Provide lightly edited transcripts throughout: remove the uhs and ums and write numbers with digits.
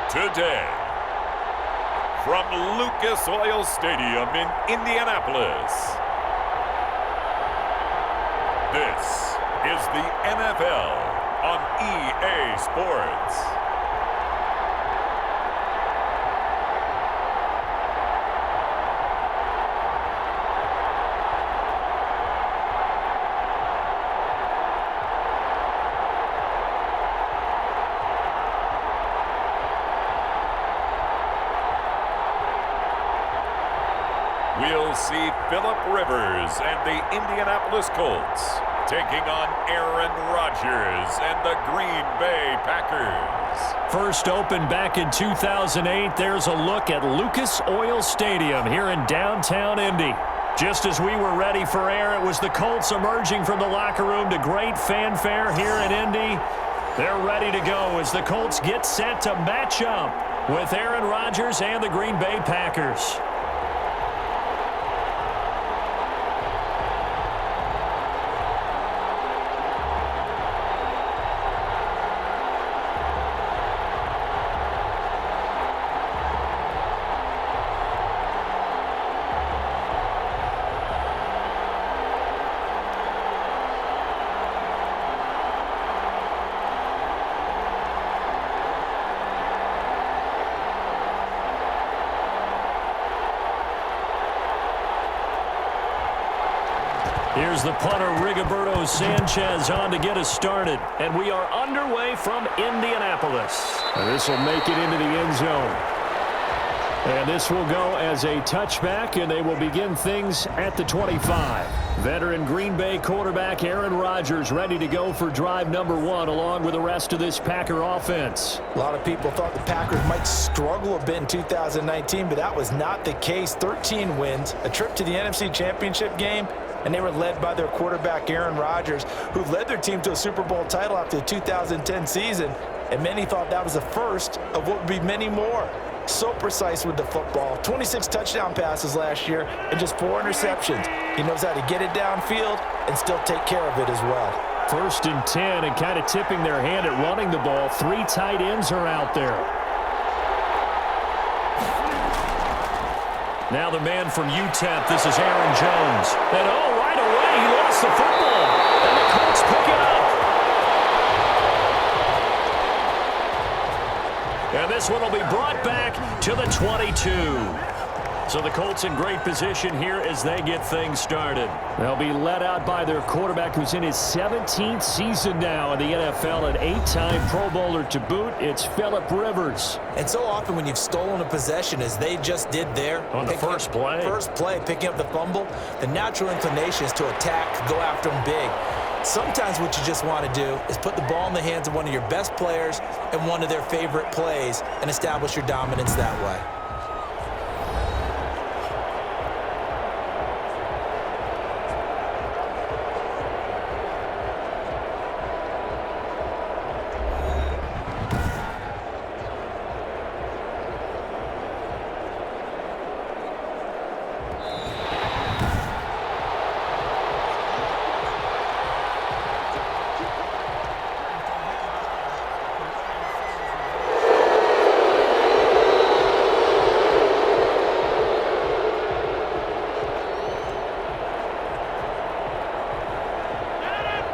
Today, from Lucas Oil Stadium in Indianapolis, this is the NFL on EA Sports. We'll see Phillip Rivers and the Indianapolis Colts taking on Aaron Rodgers and the Green Bay Packers. First opened back in 2008, there's a look at Lucas Oil Stadium here in downtown Indy. Just as we were ready for air, it was the Colts emerging from the locker room to great fanfare here in Indy. They're ready to go as the Colts get set to match up with Aaron Rodgers and the Green Bay Packers. Here's the punter, Rigoberto Sanchez, on to get us started. And we are underway from Indianapolis. And this will make it into the end zone. And this will go as a touchback, and they will begin things at the 25. Veteran Green Bay quarterback Aaron Rodgers ready to go for drive number one along with the rest of this Packer offense. A lot of people thought the Packers might struggle a bit in 2019, but that was not the case. 13 wins, a trip to the NFC Championship game, and they were led by their quarterback, Aaron Rodgers, who led their team to a Super Bowl title after the 2010 season. And many thought that was the first of what would be many more. So precise with the football. 26 touchdown passes last year and just 4 interceptions. He knows how to get it downfield and still take care of it as well. 1st and 10, and kind of tipping their hand at running the ball. 3 tight ends are out there. Now the man from UTEP, this is Aaron Jones. And right away, he lost the football. And the Colts pick it up. And this one will be brought back to the 22. So the Colts in great position here as they get things started. They'll be led out by their quarterback who's in his 17th season now in the NFL, an 8-time Pro Bowler to boot. It's Phillip Rivers. And so often when you've stolen a possession, as they just did there. On the first play, picking up the fumble, the natural inclination is to attack, go after them big. Sometimes what you just want to do is put the ball in the hands of one of your best players and one of their favorite plays and establish your dominance that way.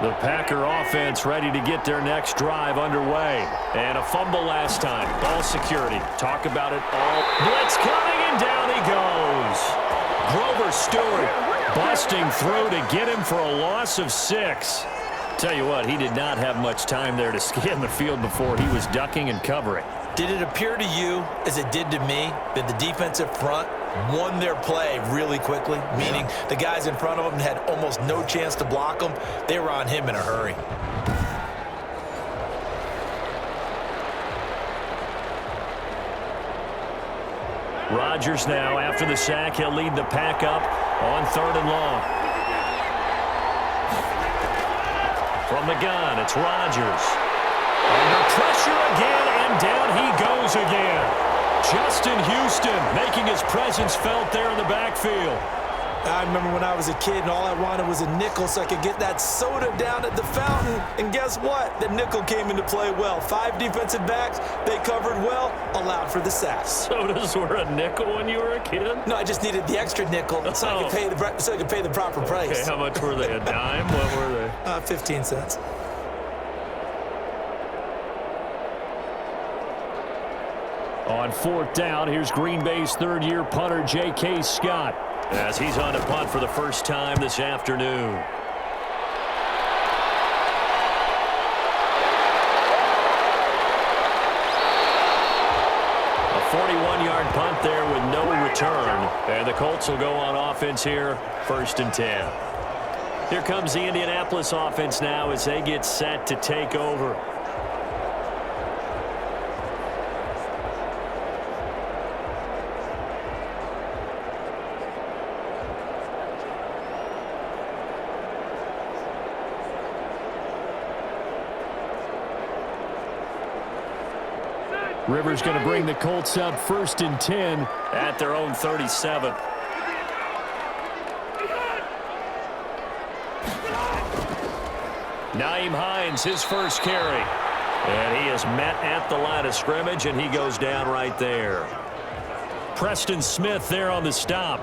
The Packer offense ready to get their next drive underway. And a fumble last time. Ball security. Talk about it all. Blitz coming, and down he goes. Grover Stewart busting through to get him for a loss of 6. Tell you what, he did not have much time there to scan the field before he was ducking and covering. Did it appear to you, as it did to me, that the defensive front won their play really quickly? Meaning the guys in front of them had almost no chance to block them. They were on him in a hurry. Rodgers now, after the sack, he'll lead the pack up on 3rd and long. From the gun, it's Rodgers. Under pressure again, and down he goes again. Justin Houston making his presence felt there in the backfield. I remember when I was a kid and all I wanted was a nickel so I could get that soda down at the fountain. And guess what? The nickel came into play well. 5 defensive backs, they covered well, allowed for the sacks. Sodas were a nickel when you were a kid? No, I just needed the extra nickel so I could pay the proper price. Okay, how much were they? A dime? What were they? 15 cents. On 4th down, here's Green Bay's third-year punter, J.K. Scott, as he's on to punt for the first time this afternoon. A 41-yard punt there with no return. And the Colts will go on offense here, 1st and 10. Here comes the Indianapolis offense now as they get set to take over. Rivers going to bring the Colts up 1st and 10 at their own 37. Nyheim Hines, his first carry. And he is met at the line of scrimmage, and he goes down right there. Preston Smith there on the stop.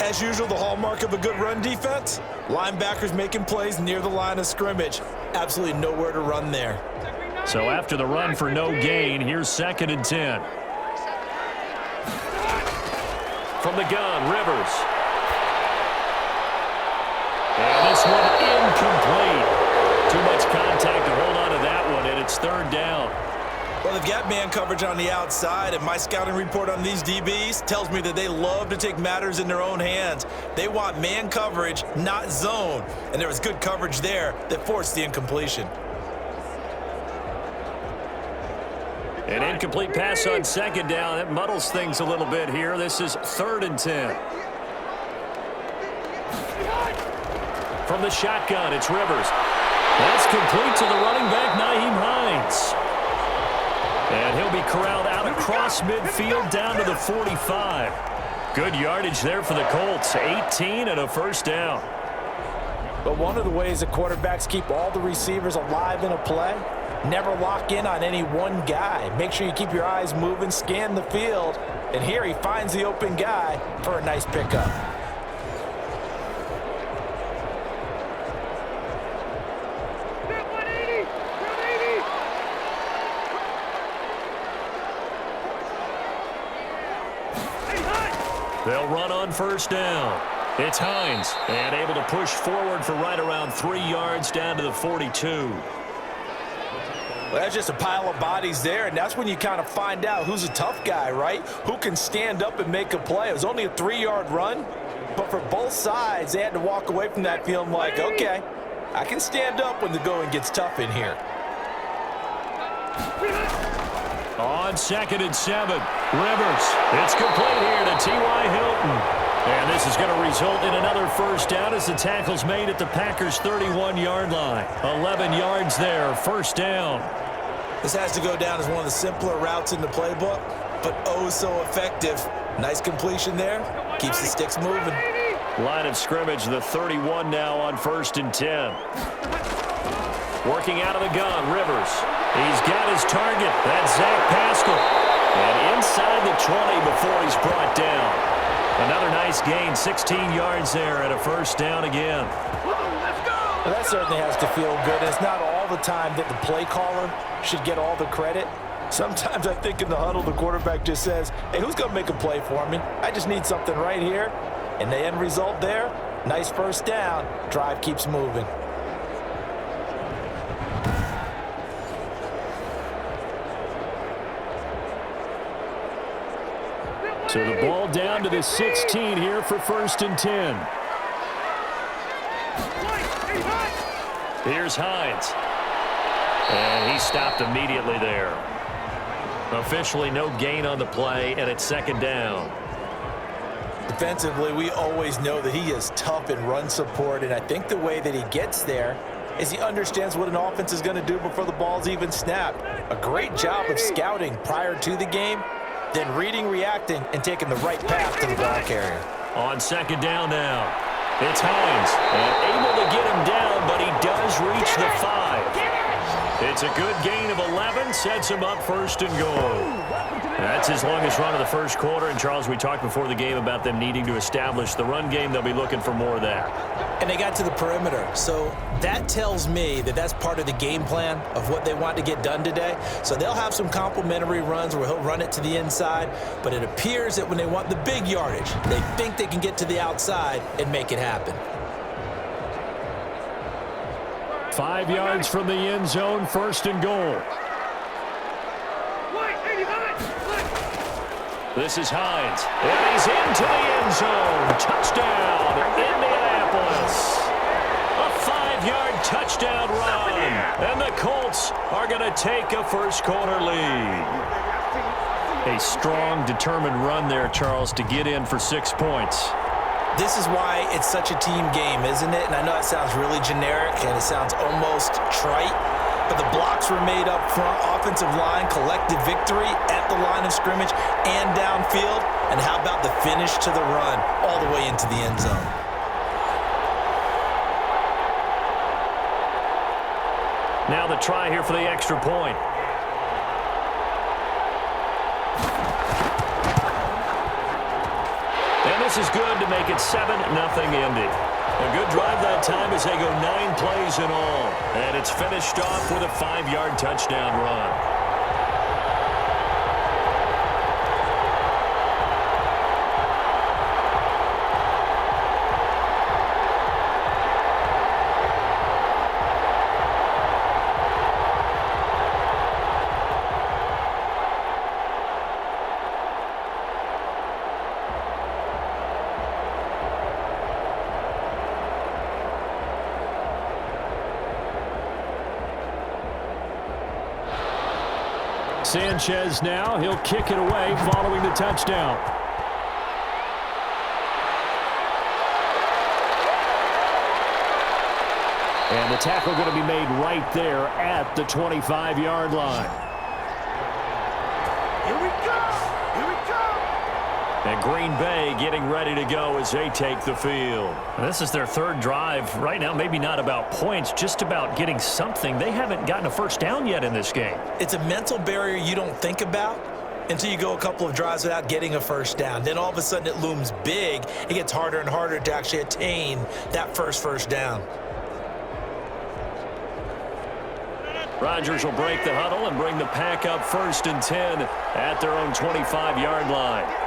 As usual, the hallmark of a good run defense, linebackers making plays near the line of scrimmage. Absolutely nowhere to run there. So after the run for no gain, here's 2nd and 10. From the gun, Rivers. And this one incomplete. Too much contact to hold on to that one, and it's 3rd down. Well, they've got man coverage on the outside, and my scouting report on these DBs tells me that they love to take matters in their own hands. They want man coverage, not zone. And there was good coverage there that forced the incompletion. An incomplete pass on 2nd down. That muddles things a little bit here. This is 3rd and 10. From the shotgun, it's Rivers. That's complete to the running back, Nyheim Hines. And he'll be corralled out across midfield down to the 45. Good yardage there for the Colts. 18 and a 1st down. But one of the ways the quarterbacks keep all the receivers alive in a play, never lock in on any one guy. Make sure you keep your eyes moving, scan the field. And here he finds the open guy for a nice pickup. They'll run on 1st down. It's Hines, and able to push forward for right around 3 yards down to the 42. Well, that's just a pile of bodies there, and that's when you kind of find out who's a tough guy, right? Who can stand up and make a play. It was only a 3-yard run, but for both sides, they had to walk away from that feeling like, okay, I can stand up when the going gets tough in here. On 2nd and 7, Rivers. It's complete here to T.Y. Hilton. And this is going to result in another 1st down as the tackle's made at the Packers' 31-yard line. 11 yards there, 1st down. This has to go down as one of the simpler routes in the playbook, but oh so effective. Nice completion there. Keeps the sticks moving. Line of scrimmage, the 31 now on 1st and 10. Working out of the gun, Rivers. He's got his target. That's Zach Pascal. And inside the 20 before he's brought down. Another nice gain, 16 yards there and a 1st down again. Well, that certainly has to feel good. It's not all the time that the play caller should get all the credit. Sometimes I think in the huddle, the quarterback just says, hey, who's going to make a play for me? I just need something right here. And the end result there, nice 1st down. Drive keeps moving. So the ball down to the 16 here for 1st and 10. Here's Hines. And he stopped immediately there. Officially no gain on the play, and it's 2nd down. Defensively, we always know that he is tough in run support, and I think the way that he gets there is he understands what an offense is going to do before the ball's even snapped. A great job of scouting prior to the game, then reading, reacting, and taking the right path to the ball carrier. On second down now. It's Hines. And able to get him down, but he does reach the 5. It's a good gain of 11. Sets him up first and goal. That's his longest run of the first quarter. And, Charles, we talked before the game about them needing to establish the run game. They'll be looking for more of that. And they got to the perimeter. So that tells me that that's part of the game plan of what they want to get done today. So they'll have some complementary runs where he'll run it to the inside. But it appears that when they want the big yardage, they think they can get to the outside and make it happen. 5 yards from the end zone, first and goal. This is Hines, and he's into the end zone. Touchdown, Indianapolis. A 5-yard touchdown run, and the Colts are going to take a first-quarter lead. A strong, determined run there, Charles, to get in for 6 points. This is why it's such a team game, isn't it? And I know it sounds really generic, and it sounds almost trite. But the blocks were made up front, offensive line, collective victory at the line of scrimmage and downfield. And how about the finish to the run all the way into the end zone? Now the try here for the extra point. And this is good to make it 7-0 Indy. A good drive that time as they go 9 plays in all. And it's finished off with a 5-yard touchdown run. Sanchez now, he'll kick it away following the touchdown. And the tackle going to be made right there at the 25-yard line. Here we go! Here we go! And Green Bay getting ready to go as they take the field. This is their third drive. Right now, maybe not about points, just about getting something. They haven't gotten a first down yet in this game. It's a mental barrier you don't think about until you go a couple of drives without getting a first down. Then all of a sudden it looms big. It gets harder and harder to actually attain that first down. Rodgers will break the huddle and bring the pack up 1st and 10 at their own 25-yard line.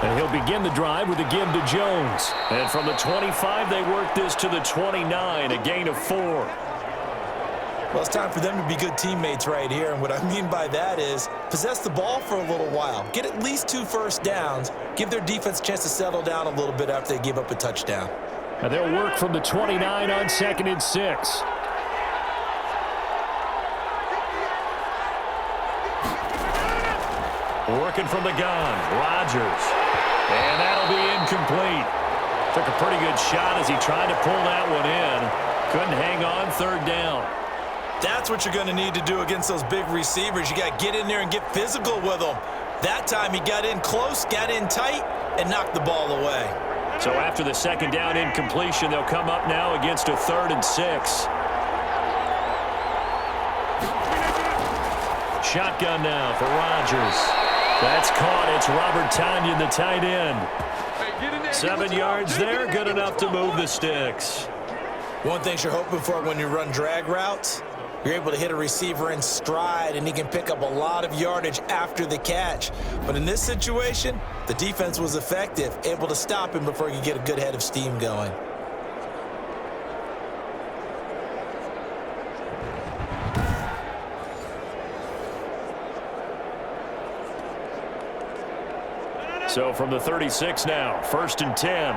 And he'll begin the drive with a give to Jones. And from the 25, they work this to the 29, a gain of 4. Well, it's time for them to be good teammates right here. And what I mean by that is possess the ball for a little while. Get at least 2 first downs. Give their defense a chance to settle down a little bit after they give up a touchdown. And they'll work from the 29 on 2nd and 6. Working from the gun, Rodgers. And that'll be incomplete. Took a pretty good shot as he tried to pull that one in. Couldn't hang on 3rd down. That's what you're going to need to do against those big receivers. You got to get in there and get physical with them. That time he got in close, got in tight, and knocked the ball away. So after the 2nd down incompletion, they'll come up now against a 3rd and 6. Shotgun now for Rodgers. That's caught. It's Robert Tonyan, the tight end. 7 yards there, good enough to move the sticks. One thing you're hoping for when you run drag routes, you're able to hit a receiver in stride, and he can pick up a lot of yardage after the catch. But in this situation, the defense was effective, able to stop him before he could get a good head of steam going. So from the 36 now, 1st and 10.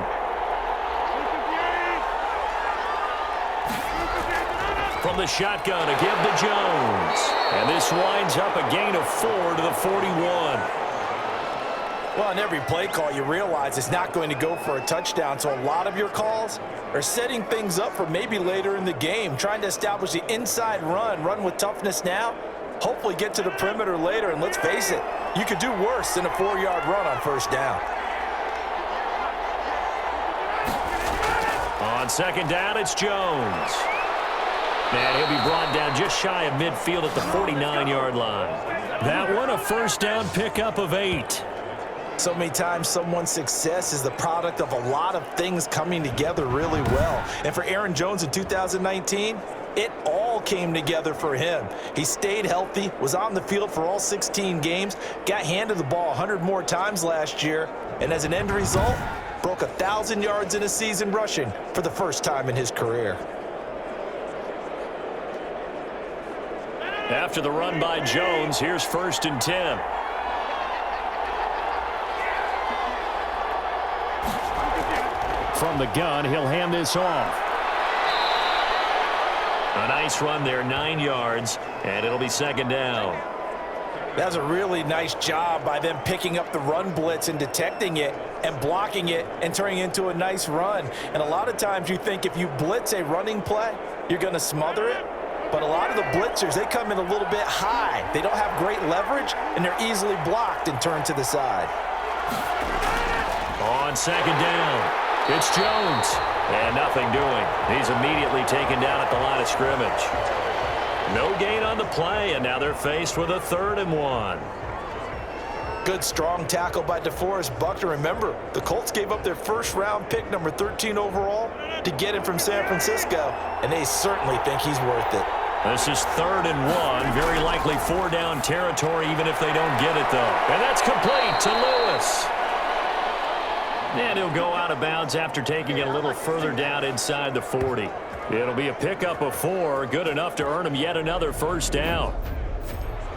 From the shotgun, a give to Jones. And this winds up a gain of 4 to the 41. Well, on every play call, you realize it's not going to go for a touchdown, so a lot of your calls are setting things up for maybe later in the game, trying to establish the inside run with toughness now, hopefully get to the perimeter later, and let's face it, you could do worse than a 4-yard run on 1st down. On second down, it's Jones. And he'll be brought down just shy of midfield at the 49-yard line. That one, a first down pickup of 8. So many times someone's success is the product of a lot of things coming together really well. And for Aaron Jones in 2019, it all came together for him. He stayed healthy, was on the field for all 16 games, got handed the ball 100 more times last year, and as an end result, broke 1,000 yards in a season rushing for the first time in his career. After the run by Jones, here's 1st and 10. From the gun, he'll hand this off. A nice run there, 9 yards, and it'll be 2nd down. That was a really nice job by them picking up the run blitz and detecting it and blocking it and turning it into a nice run. And a lot of times you think if you blitz a running play, you're going to smother it. But a lot of the blitzers, they come in a little bit high. They don't have great leverage, and they're easily blocked and turned to the side. On 2nd down, it's Jones. And nothing doing. He's immediately taken down at the line of scrimmage. No gain on the play, and now they're faced with a 3rd and 1. Good, strong tackle by DeForest Buckner. Remember, the Colts gave up their first-round pick, number 13 overall, to get him from San Francisco, and they certainly think he's worth it. This is 3rd and 1. Very likely 4-down territory, even if they don't get it, though. And that's complete to Lewis. And he'll go out of bounds after taking it a little further down inside the 40. It'll be a pickup of 4, good enough to earn him yet another first down.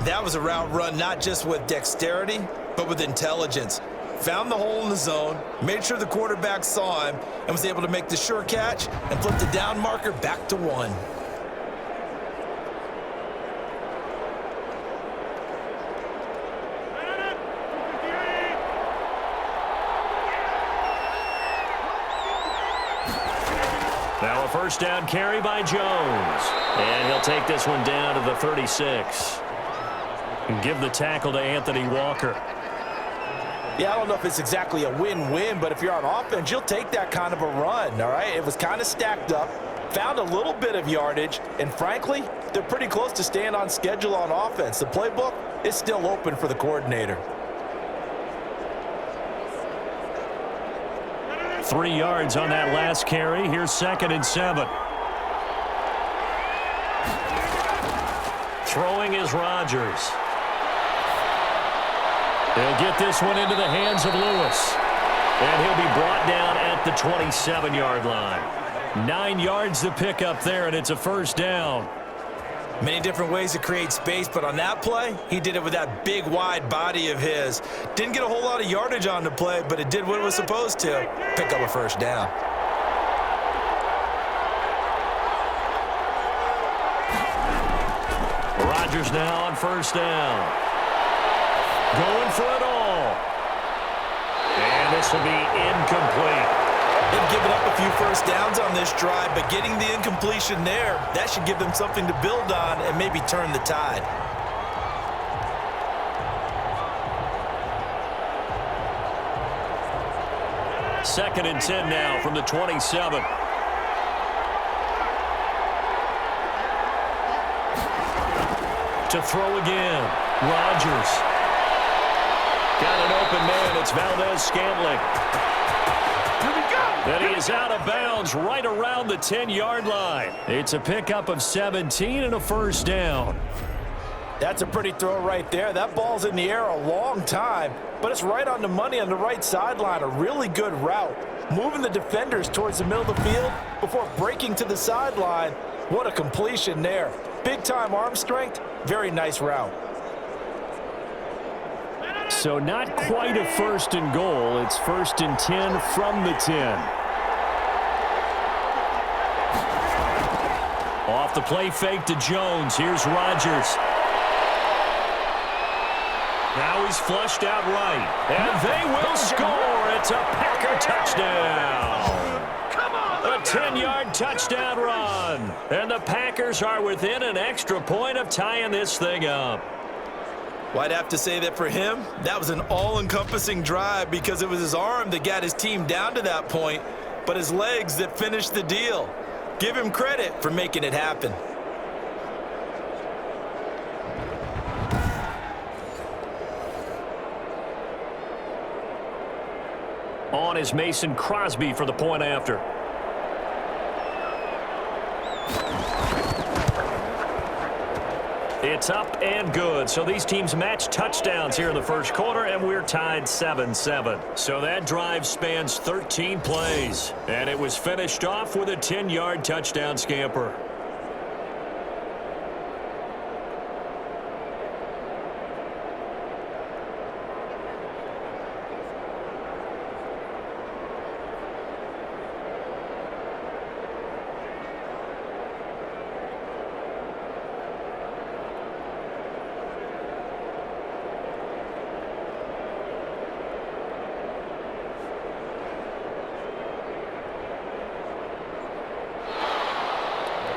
That was a route run not just with dexterity, but with intelligence. Found the hole in the zone, made sure the quarterback saw him, and was able to make the sure catch and flip the down marker back to 1. Now a first down carry by Jones. And he'll take this one down to the 36. And give the tackle to Anthony Walker. Yeah, I don't know if it's exactly a win-win, but if you're on offense, you'll take that kind of a run, all right? It was kind of stacked up, found a little bit of yardage, and frankly, they're pretty close to staying on schedule on offense. The playbook is still open for the coordinator. 3 yards on that last carry. Here's 2nd and 7. Throwing is Rodgers. They'll get this one into the hands of Lewis. And he'll be brought down at the 27-yard line. 9 yards to pick up there, and it's a first down. Many different ways to create space, but on that play, he did it with that big, wide body of his. Didn't get a whole lot of yardage on the play, but it did what it was supposed to, pick up a first down. Rodgers now on first down. Going for it all. And this will be incomplete. They've given up a few first downs on this drive, but getting the incompletion there, that should give them something to build on and maybe turn the tide. Second and 10 now from the 27. To throw again. Rodgers. Got an open man. It's Valdez-Scantling. And he is out of bounds right around the 10-yard line. It's a pickup of 17 and a first down. That's a pretty throw right there. That ball's in the air a long time, but it's right on the money on the right sideline. A really good route. Moving the defenders towards the middle of the field before breaking to the sideline. What a completion there. Big-time arm strength. Very nice route. So not quite a first and goal. It's 1st and 10 from the 10. Off the play fake to Jones. Here's Rodgers. Now he's flushed out right. And they will score. It's a Packer touchdown. A 10-yard touchdown run. And the Packers are within an extra point of tying this thing up. Well, I'd have to say that for him, that was an all-encompassing drive because it was his arm that got his team down to that point. but his legs that finished the deal. Give him credit for making it happen. On is Mason Crosby for the point after. It's up and good. So these teams match touchdowns here in the first quarter, and we're tied 7-7. So that drive spans 13 plays, and it was finished off with a 10-yard touchdown scamper.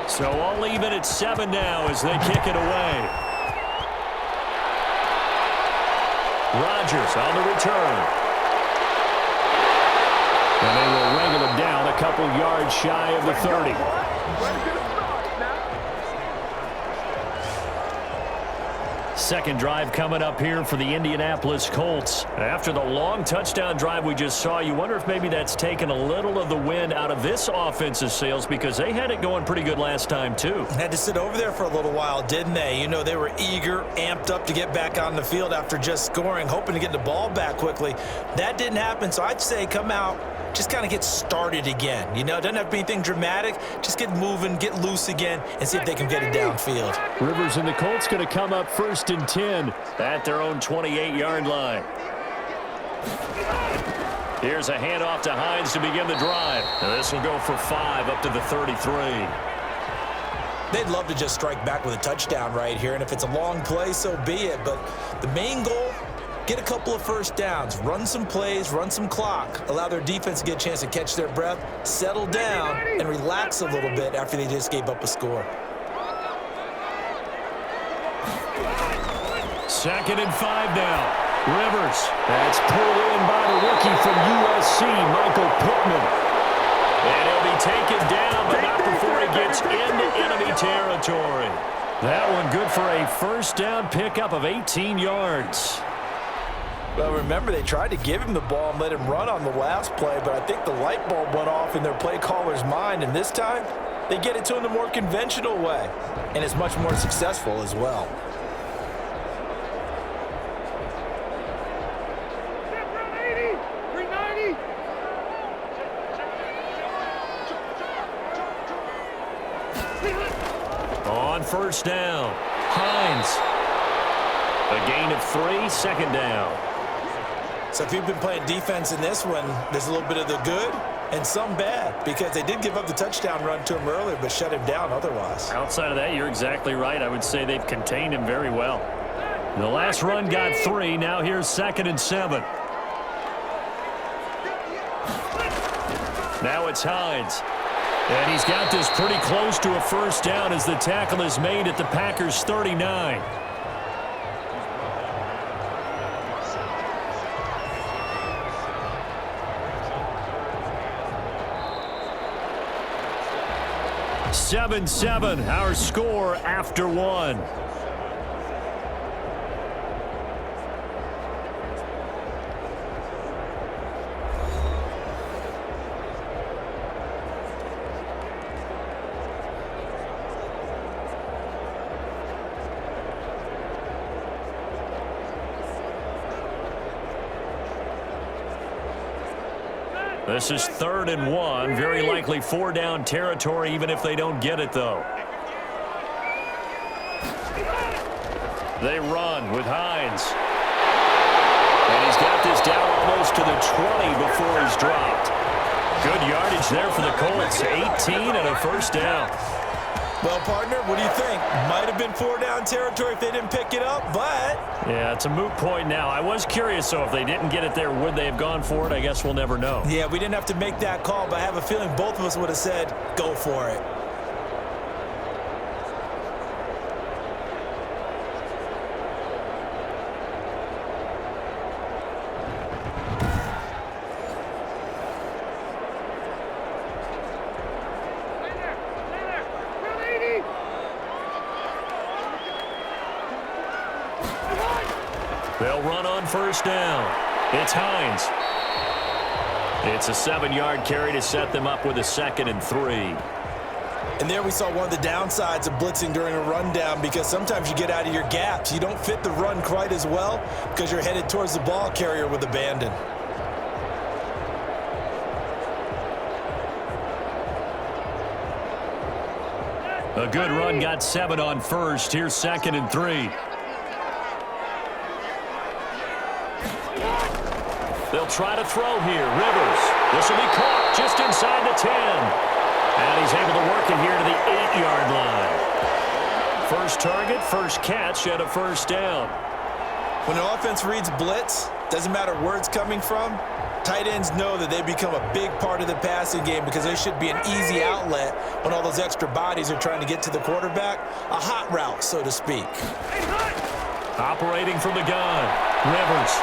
So all even at 7 now as they kick it away. Rodgers on the return. And they will wrangle him down a couple yards shy of the 30. Second drive coming up here for the Indianapolis Colts. After the long touchdown drive we just saw, you wonder if maybe that's taken a little of the wind out of this offense's sails because they had it going pretty good last time too. Had to sit over there for a little while, didn't they? You know, they were eager, amped up to get back on the field after just scoring, hoping to get the ball back quickly. That didn't happen, so I'd say come out, just kind of get started again. You know, it doesn't have to be anything dramatic. Just get moving, get loose again, and see if they can get it downfield. Rivers and the Colts going to come up 1st and 10 at their own 28-yard line. Here's a handoff to Hines to begin the drive. And this will go for 5 up to the 33. They'd love to just strike back with a touchdown right here, and if it's a long play, so be it. But the main goal, get a couple of first downs, run some plays, run some clock, allow their defense to get a chance to catch their breath, settle down, and relax a little bit after they just gave up a score. 2nd and 5 now. Rivers. That's pulled in by the rookie from USC, Michael Pittman. And he'll be taken down, but not before he gets into enemy territory. That one good for a first down pickup of 18 yards. Well, remember, they tried to give him the ball and let him run on the last play, but I think the light bulb went off in their play caller's mind, and this time they get it to him the more conventional way, and it's much more successful as well. On first down, Hines. A gain of 3, 2nd down. So if you've been playing defense in this one, there's a little bit of the good and some bad because they did give up the touchdown run to him earlier but shut him down otherwise. Outside of that, you're exactly right. I would say they've contained him very well. The last run got 3. Now here's 2nd and 7. Now it's Hines. And he's got this pretty close to a first down as the tackle is made at the Packers' 39. (7-7), our score after 1. This is 3rd and 1. Very likely 4-down territory, even if they don't get it, though. They run with Hines. And he's got this down almost to the 20 before he's dropped. Good yardage there for the Colts. 18 and a first down. Well, partner, what do you think? Might have been 4-down territory if they didn't pick it up, but... Yeah, it's a moot point now. I was curious, so if they didn't get it there, would they have gone for it? I guess we'll never know. Yeah, we didn't have to make that call, but I have a feeling both of us would have said, go for it. They'll run on first down. It's Hines. It's a 7-yard carry to set them up with a 2nd and 3. And there we saw one of the downsides of blitzing during a rundown, because sometimes you get out of your gaps. You don't fit the run quite as well because you're headed towards the ball carrier with abandon. A good run got 7 on first. Here's 2nd and 3. They'll try to throw here. Rivers. This will be caught just inside the 10. And he's able to work it here to the 8-yard line. First target, first catch, and a first down. When an offense reads blitz, doesn't matter where it's coming from, tight ends know that they become a big part of the passing game because they should be an easy outlet when all those extra bodies are trying to get to the quarterback. A hot route, so to speak. Operating from the gun. Rivers.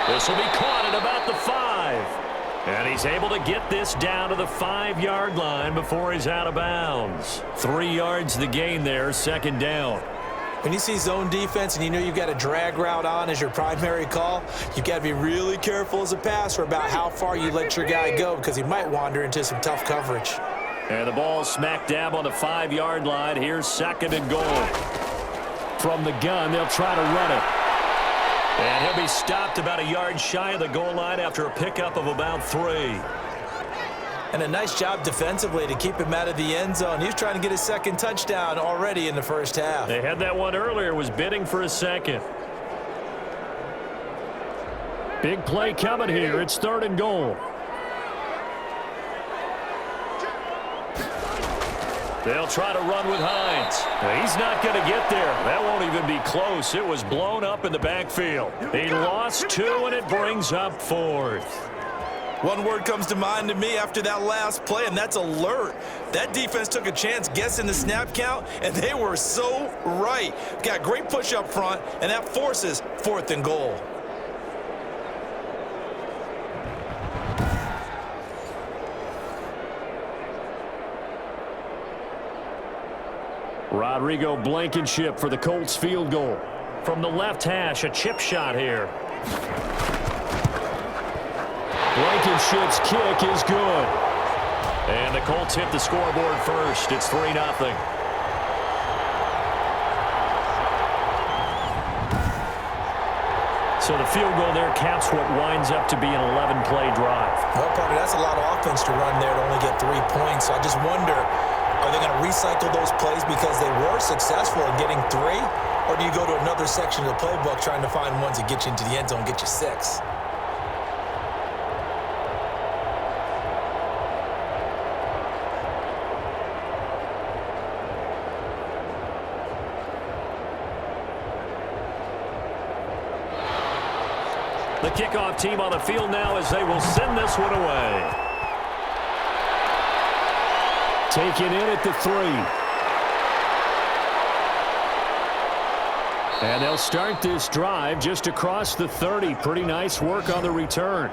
This will be caught at about the 5. And he's able to get this down to the 5-yard line before he's out of bounds. 3 yards the gain there, 2nd down. When you see zone defense and you know you've got a drag route on as your primary call, you've got to be really careful as a passer about how far you let your guy go, because he might wander into some tough coverage. And the ball smack dab on the 5-yard line. Here's 2nd and goal. From the gun, they'll try to run it. And he'll be stopped about a yard shy of the goal line after a pickup of about 3. And a nice job defensively to keep him out of the end zone. He was trying to get his 2nd touchdown already in the first half. They had that one earlier, was bidding for a 2nd. Big play coming here. It's 3rd and goal. They'll try to run with Hines. He's not going to get there. That won't even be close. It was blown up in the backfield. He lost 2, and it brings up 4th. One word comes to mind to me after that last play, and that's alert. That defense took a chance guessing the snap count, and they were so right. Got great push up front, and that forces 4th and goal. Rodrigo Blankenship for the Colts field goal. From the left hash, a chip shot here. Blankenship's kick is good. And the Colts hit the scoreboard first. It's 3-0. So the field goal there caps what winds up to be an 11-play drive. Well, partner, that's a lot of offense to run there to only get 3 points. So I just wonder, are they going to recycle those plays because they were successful in getting 3? Or do you go to another section of the playbook trying to find ones that get you into the end zone and get you 6? The kickoff team on the field now as they will send this one away. Taken in at the 3. And they'll start this drive just across the 30. Pretty nice work on the return.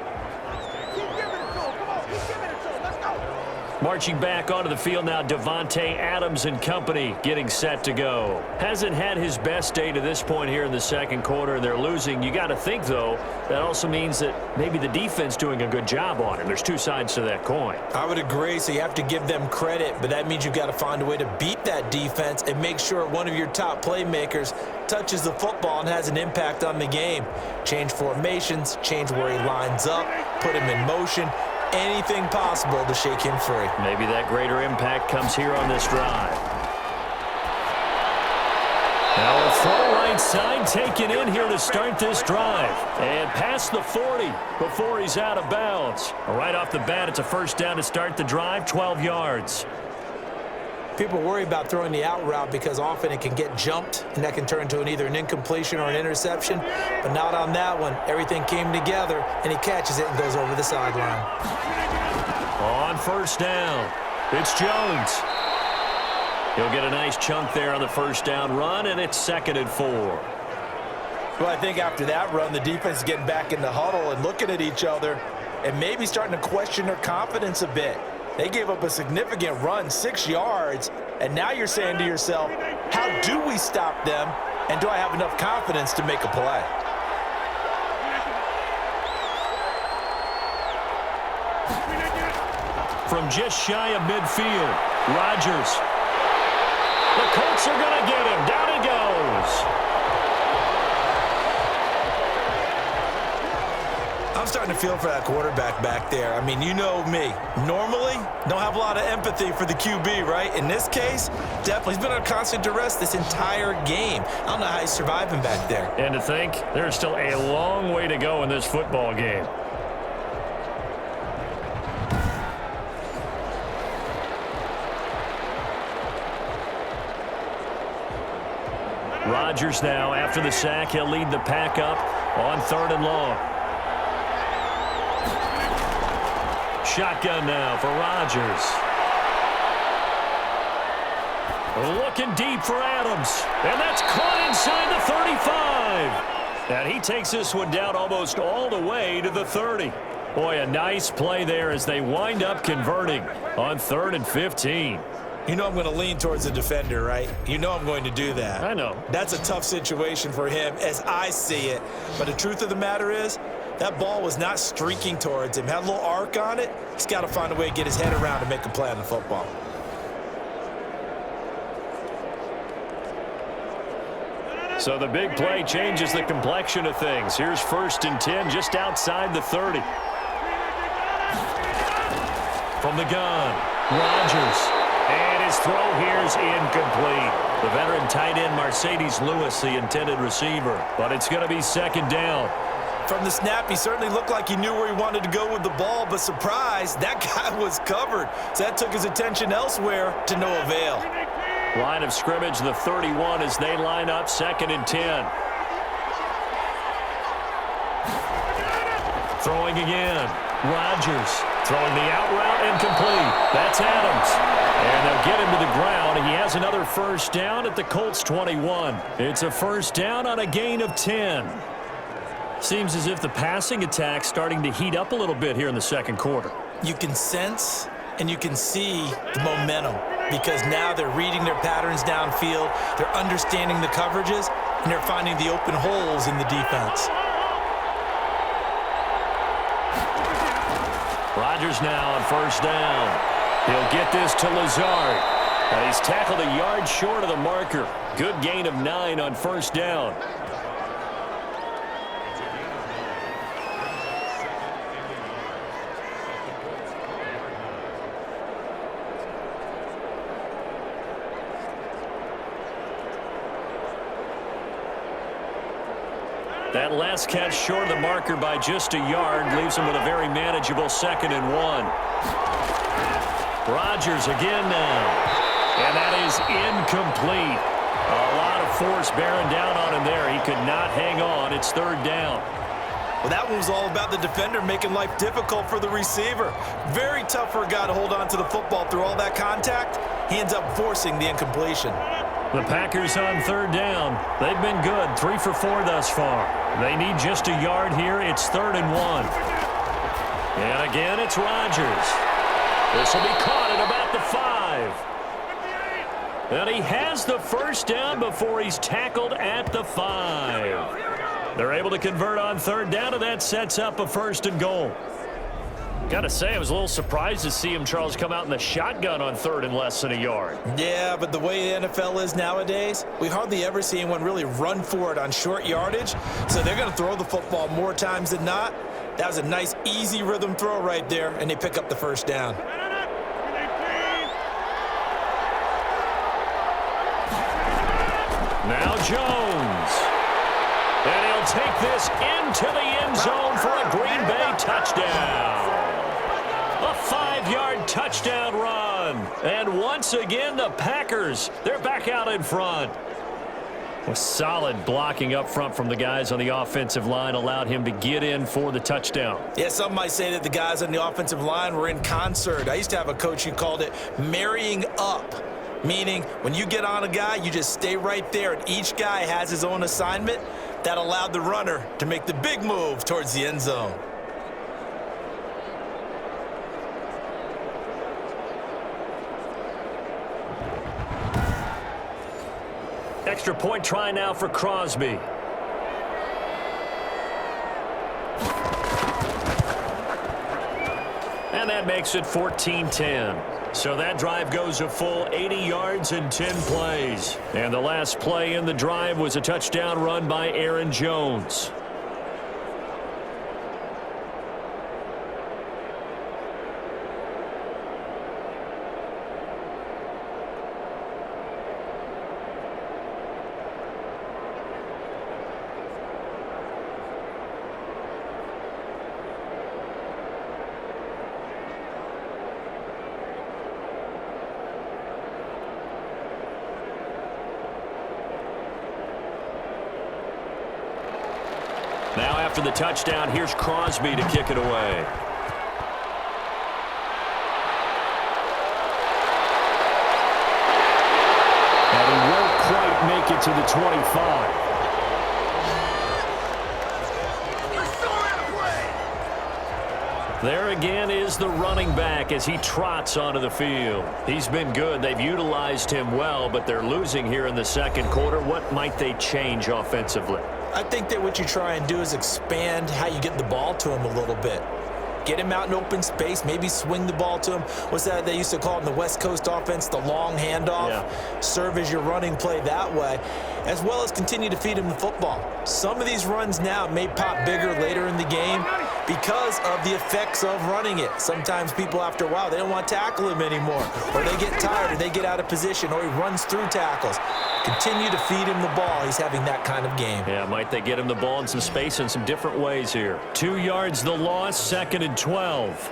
Marching back onto the field now, Devontae Adams and company getting set to go. Hasn't had his best day to this point here in the second quarter, and they're losing. You got to think, though, that also means that maybe the defense doing a good job on him. There's 2 sides to that coin. I would agree, so you have to give them credit, but that means you've got to find a way to beat that defense and make sure one of your top playmakers touches the football and has an impact on the game. Change formations, change where he lines up, put him in motion. Anything possible to shake him free. Maybe that greater impact comes here on this drive. Now a full right side taken in here to start this drive. And past the 40 before he's out of bounds. Right off the bat, it's a first down to start the drive, 12 yards. People worry about throwing the out route because often it can get jumped, and that can turn into either an incompletion or an interception. But not on that one. Everything came together, and he catches it and goes over the sideline. On first down, it's Jones. He'll get a nice chunk there on the first down run, and it's 2nd and 4. Well, I think after that run, the defense is getting back in the huddle and looking at each other and maybe starting to question their confidence a bit. They gave up a significant run, 6 yards, and now you're saying to yourself, how do we stop them And do I have enough confidence to make a play? From just shy of midfield, Rodgers. The Colts are going to get him. Down he goes. I'm starting to feel for that quarterback back there. I mean, you know me. Normally, don't have a lot of empathy for the QB, right? In this case, definitely. He's been under constant duress this entire game. I don't know how he's surviving back there. And to think, there's still a long way to go in this football game. Rodgers now, after the sack, he'll lead the pack up on 3rd and long. Shotgun now for Rodgers. Looking deep for Adams. And that's caught inside the 35. And he takes this one down almost all the way to the 30. Boy, a nice play there as they wind up converting on 3rd and 15. You know I'm going to lean towards the defender, right? You know I'm going to do that. I know. That's a tough situation for him as I see it. But the truth of the matter is, that ball was not streaking towards him. Had a little arc on it. He's got to find a way to get his head around and make a play on the football. So the big play changes the complexion of things. Here's 1st and 10 just outside the 30. From the gun, Rodgers. And his throw here's incomplete. The veteran tight end Mercedes Lewis, the intended receiver. But it's going to be 2nd down. From the snap, he certainly looked like he knew where he wanted to go with the ball, but surprise, that guy was covered. So that took his attention elsewhere to no avail. Line of scrimmage, the 31 as they line up 2nd and 10. Throwing again. Rodgers throwing the out route incomplete. That's Adams. And they'll get him to the ground. He has another 1st down at the Colts 21. It's a 1st down on a gain of 10. Seems as if the passing attack's starting to heat up a little bit here in the 2nd quarter. You can sense and you can see the momentum because now they're reading their patterns downfield, they're understanding the coverages, and they're finding the open holes in the defense. Rodgers now on 1st down. He'll get this to Lazard. And he's tackled a yard short of the marker. Good gain of 9 on 1st down. That last catch short of the marker by just a yard leaves him with a very manageable 2nd and 1. Rodgers again now. And that is incomplete. A lot of force bearing down on him there. He could not hang on. It's 3rd down. Well, that one was all about the defender making life difficult for the receiver. Very tough for a guy to hold on to the football through all that contact. He ends up forcing the incompletion. The Packers on 3rd down. They've been good, 3 for 4 thus far. They need just a yard here. It's 3rd and 1. And again, it's Rodgers. This will be caught at about the 5. And he has the 1st down before he's tackled at the 5. They're able to convert on 3rd down, and that sets up a 1st and goal. Got to say, I was a little surprised to see him, Charles, come out in the shotgun on 3rd and less than a yard. Yeah, but the way the NFL is nowadays, we hardly ever see anyone really run for it on short yardage. So they're going to throw the football more times than not. That was a nice, easy rhythm throw right there, and they pick up the 1st down. Now Jones. And he'll take this into the end zone for a Green Bay touchdown. A 5-yard touchdown run. And once again, the Packers, they're back out in front. A solid blocking up front from the guys on the offensive line allowed him to get in for the touchdown. Yeah, some might say that the guys on the offensive line were in concert. I used to have a coach who called it marrying up. Meaning, when you get on a guy, you just stay right there, and each guy has his own assignment. That allowed the runner to make the big move towards the end zone. extra point try now for Crosby. And that makes it 14-10. So that drive goes a full 80 yards and 10 plays. And the last play in the drive was a touchdown run by Aaron Jones. Now after the touchdown, here's Crosby to kick it away. And he won't quite make it to the 25. There again is the running back as he trots onto the field. He's been good. They've utilized him well, but they're losing here in the second quarter. What might they change offensively? I think that what you try and do is expand how you get the ball to him a little bit. Get him out in open space, maybe swing the ball to him. What's that they used to call it in the West Coast offense, the long handoff? Yeah. Serve as your running play that way, as well as continue to feed him the football. Some of these runs now may pop bigger later in the game because of the effects of running it. Sometimes people, after a while, they don't want to tackle him anymore, or they get tired, or they get out of position, or he runs through tackles. Continue to feed him the ball. He's having that kind of game. Yeah, might they get him the ball in some space in some different ways here. 2 yards the loss, 2nd and 12.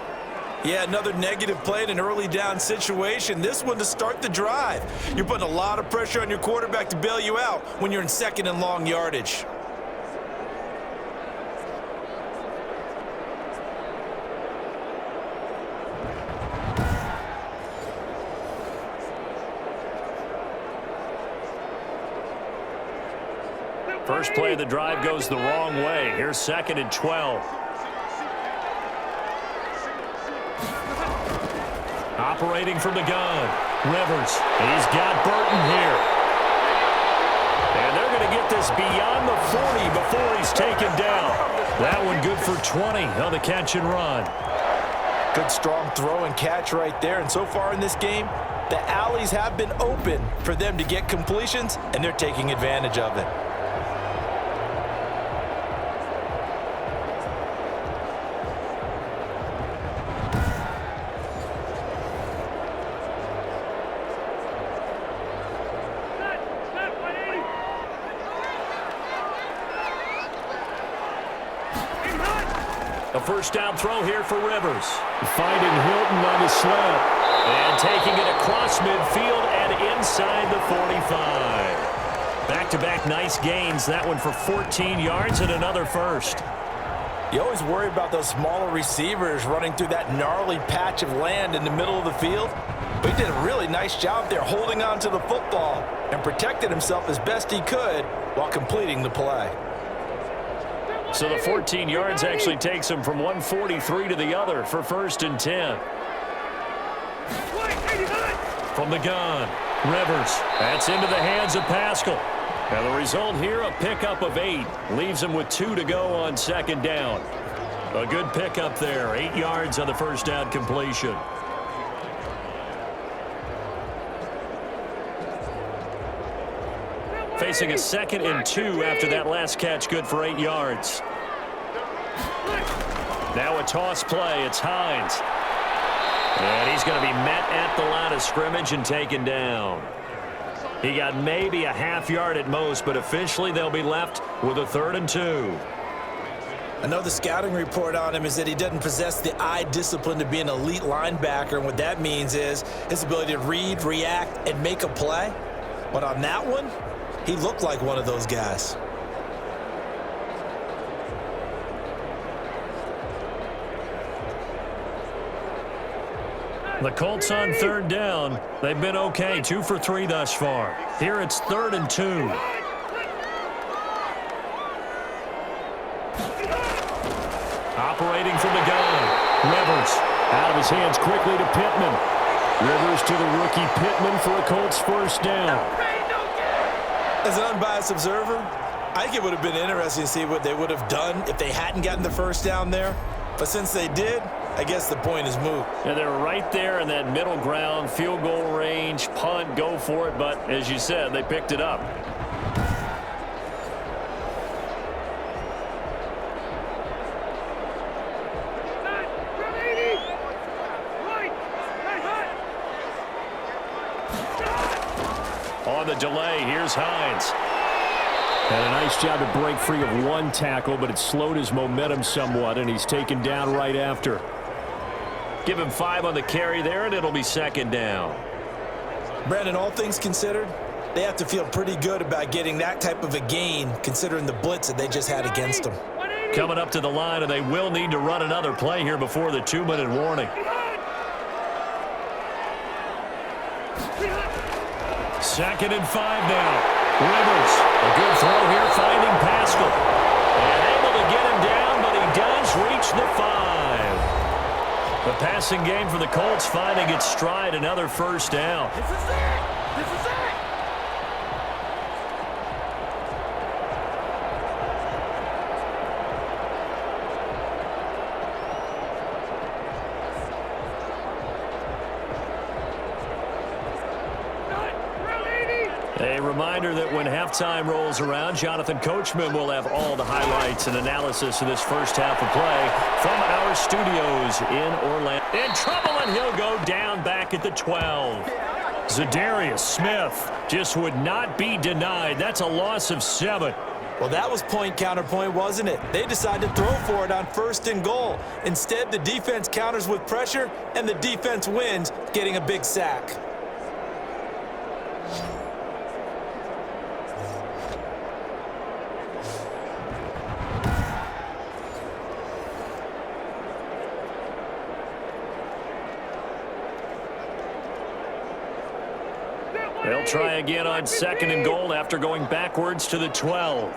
Yeah, another negative play in an early down situation. This one to start the drive. You're putting a lot of pressure on your quarterback to bail you out when you're in 2nd and long yardage. First play of the drive goes the wrong way. Here's 2nd and 12. Operating from the gun. Rivers. He's got Burton here. And they're going to get this beyond the 40 before he's taken down. That one good for 20 on the catch and run. Good strong throw and catch right there. And so far in this game, the alleys have been open for them to get completions, and they're taking advantage of it. A first down throw here for Rivers. Finding Hilton on the slant. And taking it across midfield and inside the 45. Back-to-back nice gains. That one for 14 yards and another first. You always worry about those smaller receivers running through that gnarly patch of land in the middle of the field. But he did a really nice job there holding on to the football and protected himself as best he could while completing the play. So the 14 yards actually takes him from 143 to the other for 1st and 10. From the gun, Rivers. That's into the hands of Pascal. And the result here, a pickup of 8. Leaves him with 2 to go on 2nd down. A good pickup there. 8 yards on the first down completion. Facing a 2nd and 2 after that last catch, good for 8 yards. Now a toss play. It's Hines. And he's going to be met at the line of scrimmage and taken down. He got maybe a half yard at most, but officially they'll be left with a 3rd and 2. I know the scouting report on him is that he doesn't possess the eye discipline to be an elite linebacker, and what that means is his ability to read, react, and make a play. But on that one, he looked like one of those guys. The Colts on 3rd down. They've been okay, 2 for 3 thus far. Here it's 3rd and 2. Operating from the gun. Rivers out of his hands quickly to Pittman. Rivers to the rookie Pittman for a Colts first down. As an unbiased observer, I think it would have been interesting to see what they would have done if they hadn't gotten the first down there. But since they did, I guess the point is moot. And they're right there in that middle ground, field goal range, punt, go for it. But as you said, they picked it up. On the delay, here's Hines. Had a nice job to break free of one tackle, but it slowed his momentum somewhat, and he's taken down right after. Give him 5 on the carry there, and it'll be second down. Brandon, all things considered, they have to feel pretty good about getting that type of a gain, considering the blitz that they just had against them. Coming up to the line, and they will need to run another play here before the 2-minute warning. Second and 5 now. Rivers, a good throw here, finding Pascal. And able to get him down, but he does reach the 5. The passing game for the Colts finding its stride, another first down. This is it! This is it! A reminder that when halftime rolls around, Jonathan Coachman will have all the highlights and analysis of this first half of play from our studios in Orlando. In trouble, and he'll go down back at the 12. Zadarius Smith just would not be denied. That's a loss of 7. Well, that was point counterpoint, wasn't it? They decided to throw for it on 1st and goal. Instead, the defense counters with pressure, and the defense wins, getting a big sack. They'll try again on 2nd and goal after going backwards to the 12.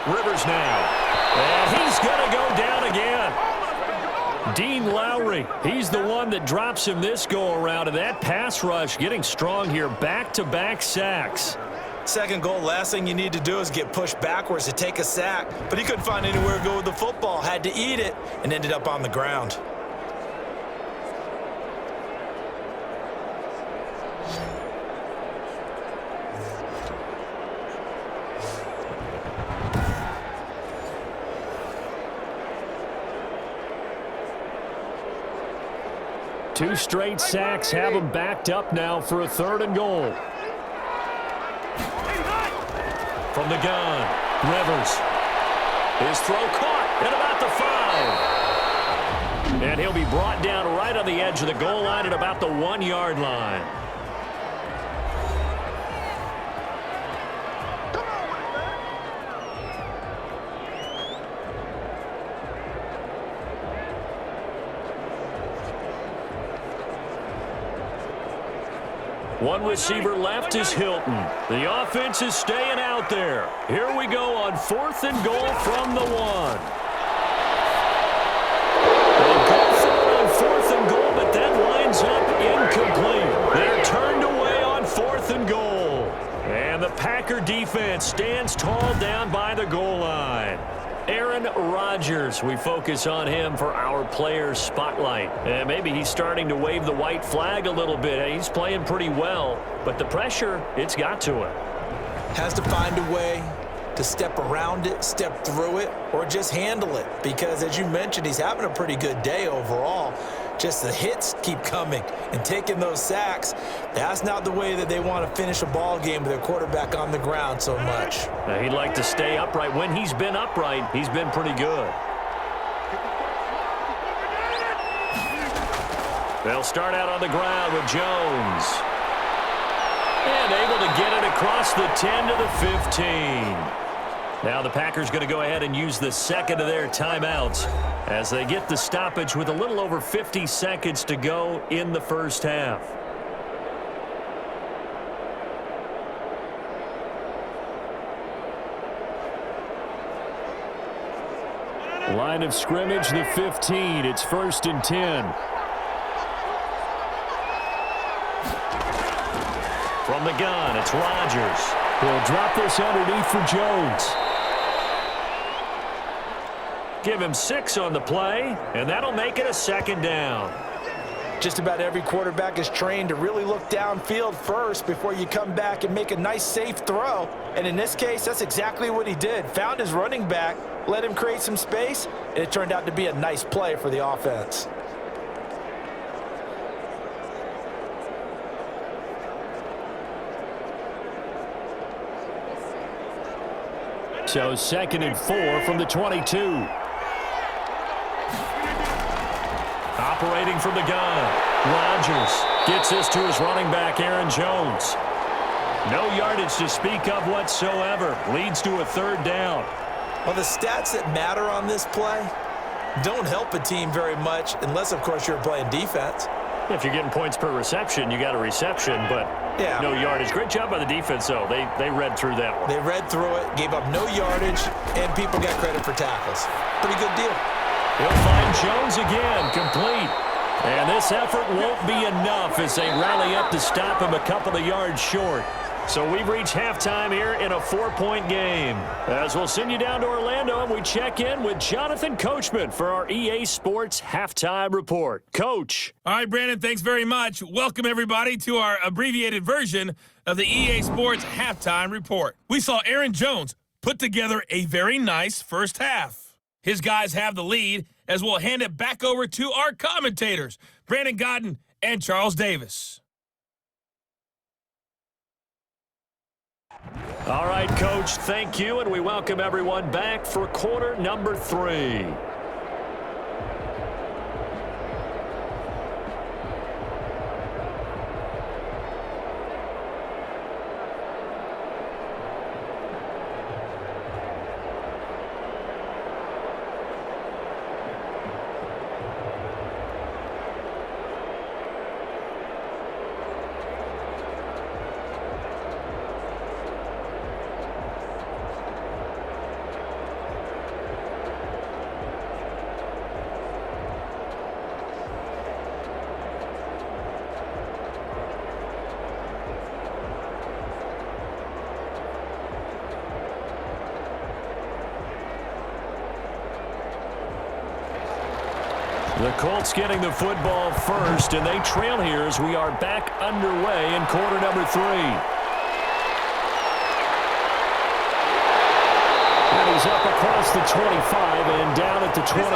Rivers now. And he's going to go down again. Dean Lowry, he's the one that drops him this go-around. And that pass rush getting strong here. Back-to-back sacks. 2nd goal, last thing you need to do is get pushed backwards to take a sack. But he couldn't find anywhere to go with the football. Had to eat it and ended up on the ground. Two straight sacks have him backed up now for a 3rd and goal. From the gun, Rivers. His throw caught at about the 5. And he'll be brought down right on the edge of the goal line at about the 1-yard line. One receiver left is Hilton. The offense is staying out there. Here we go on 4th and goal from the 1. They'll go for it on 4th and goal, but that winds up incomplete. They're turned away on 4th and goal. And the Packer defense stands tall down by the goal line. Aaron Rodgers, we focus on him for our player spotlight. And maybe he's starting to wave the white flag a little bit. He's playing pretty well, but the pressure, it's got to him. Has to find a way to step around it, step through it, or just handle it. Because as you mentioned, he's having a pretty good day overall. Just the hits keep coming and taking those sacks. That's not the way that they want to finish a ball game with their quarterback on the ground so much. Now, he'd like to stay upright. When he's been upright, he's been pretty good. They'll start out on the ground with Jones. And able to get it across the 10 to the 15. Now the Packers going to go ahead and use the 2nd of their timeouts as they get the stoppage with a little over 50 seconds to go in the first half. Line of scrimmage, the 15. It's 1st and 10. From From the gun, it's Rodgers. He'll drop this underneath for Jones. Give him 6 on the play, and that'll make it a 2nd down. Just about every quarterback is trained to really look downfield first before you come back and make a nice, safe throw. And in this case, that's exactly what he did. Found his running back, let him create some space, and it turned out to be a nice play for the offense. So 2nd and 4 from the 22. Operating from the gun, Rodgers gets this to his running back, Aaron Jones. No yardage to speak of whatsoever. Leads to a 3rd down. Well, the stats that matter on this play don't help a team very much unless, of course, you're playing defense. If you're getting points per reception, you got a reception, but no yardage. Great job by the defense, though. They read through that one. They read through it, gave up no yardage, and people got credit for tackles. Pretty good deal. He'll find Jones again, complete. And this effort won't be enough as they rally up to stop him a couple of yards short. So we've reached halftime here in a 4-point game. As we'll send you down to Orlando, and we check in with Jonathan Coachman for our EA Sports Halftime Report. Coach. All right, Brandon, thanks very much. Welcome, everybody, to our abbreviated version of the EA Sports Halftime Report. We saw Aaron Jones put together a very nice first half. His guys have the lead as we'll hand it back over to our commentators, Brandon Godden and Charles Davis. All right, Coach, thank you, and we welcome everyone back for quarter number 3. The Colts getting the football first, and they trail here as we are back underway in quarter number 3. And he's up across the 25 and down at the 28.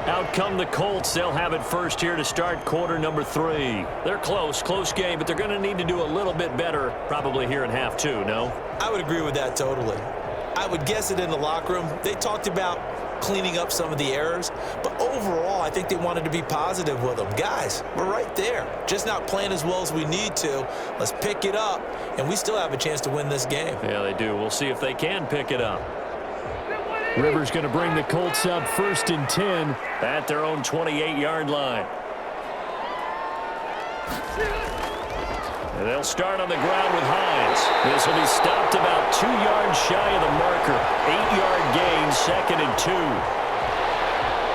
Out come the Colts. They'll have it first here to start quarter number 3. They're close game, but they're going to need to do a little bit better probably here in half 2, no? I would agree with that totally. I would guess it in the locker room. They talked about cleaning up some of the errors, but overall, I think they wanted to be positive with them. Guys, we're right there. Just not playing as well as we need to. Let's pick it up, and we still have a chance to win this game. Yeah, they do. We'll see if they can pick it up. Rivers going to bring the Colts up 1st and 10 at their own 28-yard line. And they'll start on the ground with Hines. This will be stopped about 2 yards shy of the marker. 8-yard gain, 2nd and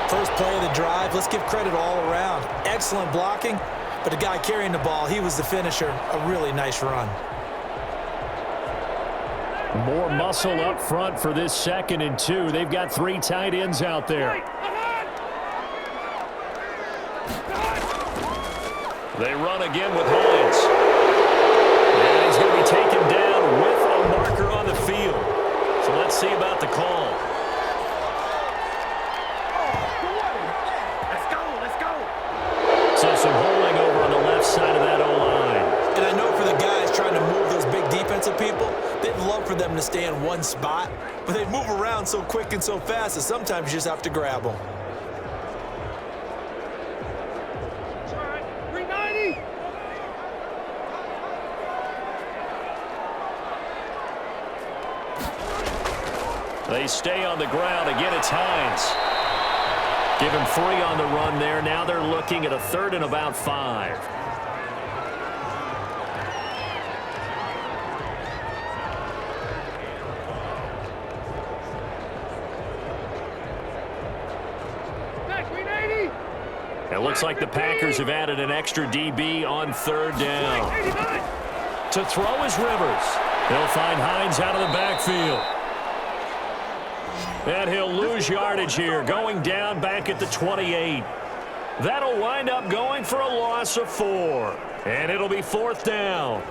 2. First play of the drive. Let's give credit all around. Excellent blocking, but the guy carrying the ball, he was the finisher. A really nice run. More muscle up front for this 2nd and 2. They've got 3 tight ends out there. They run again with Hines. And he's going to be taken down with a marker on the field. So let's see about the call. Let's go. So some holding over on the left side of that O-line. And I know for the guys trying to move those big defensive people, they'd love for them to stay in one spot, but they move around so quick and so fast that sometimes you just have to grab them. They stay on the ground. Again, it's Hines. Give him 3 on the run there. Now they're looking at a 3rd and about 5. It Looks like the Packers have added an extra DB on third down. To throw is Rivers. He'll find Hines out of the backfield. And he'll lose yardage here, going down back at the 28. That'll wind up going for a loss of 4. And it'll be fourth down.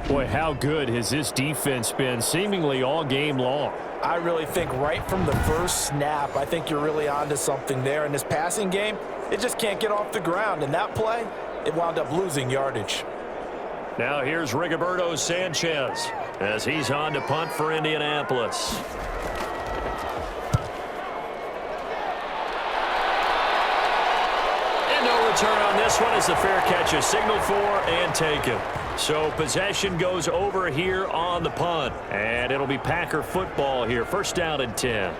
Boy, how good has this defense been seemingly all game long? I really think right from the first snap, I think you're really onto something there. In this passing game, it just can't get off the ground. And that play, it wound up losing yardage. Now here's Rigoberto Sanchez as he's on to punt for Indianapolis. And no return on this one as the fair catch is signaled for and taken. So possession goes over here on the punt. And it'll be Packer football here. First down and 10.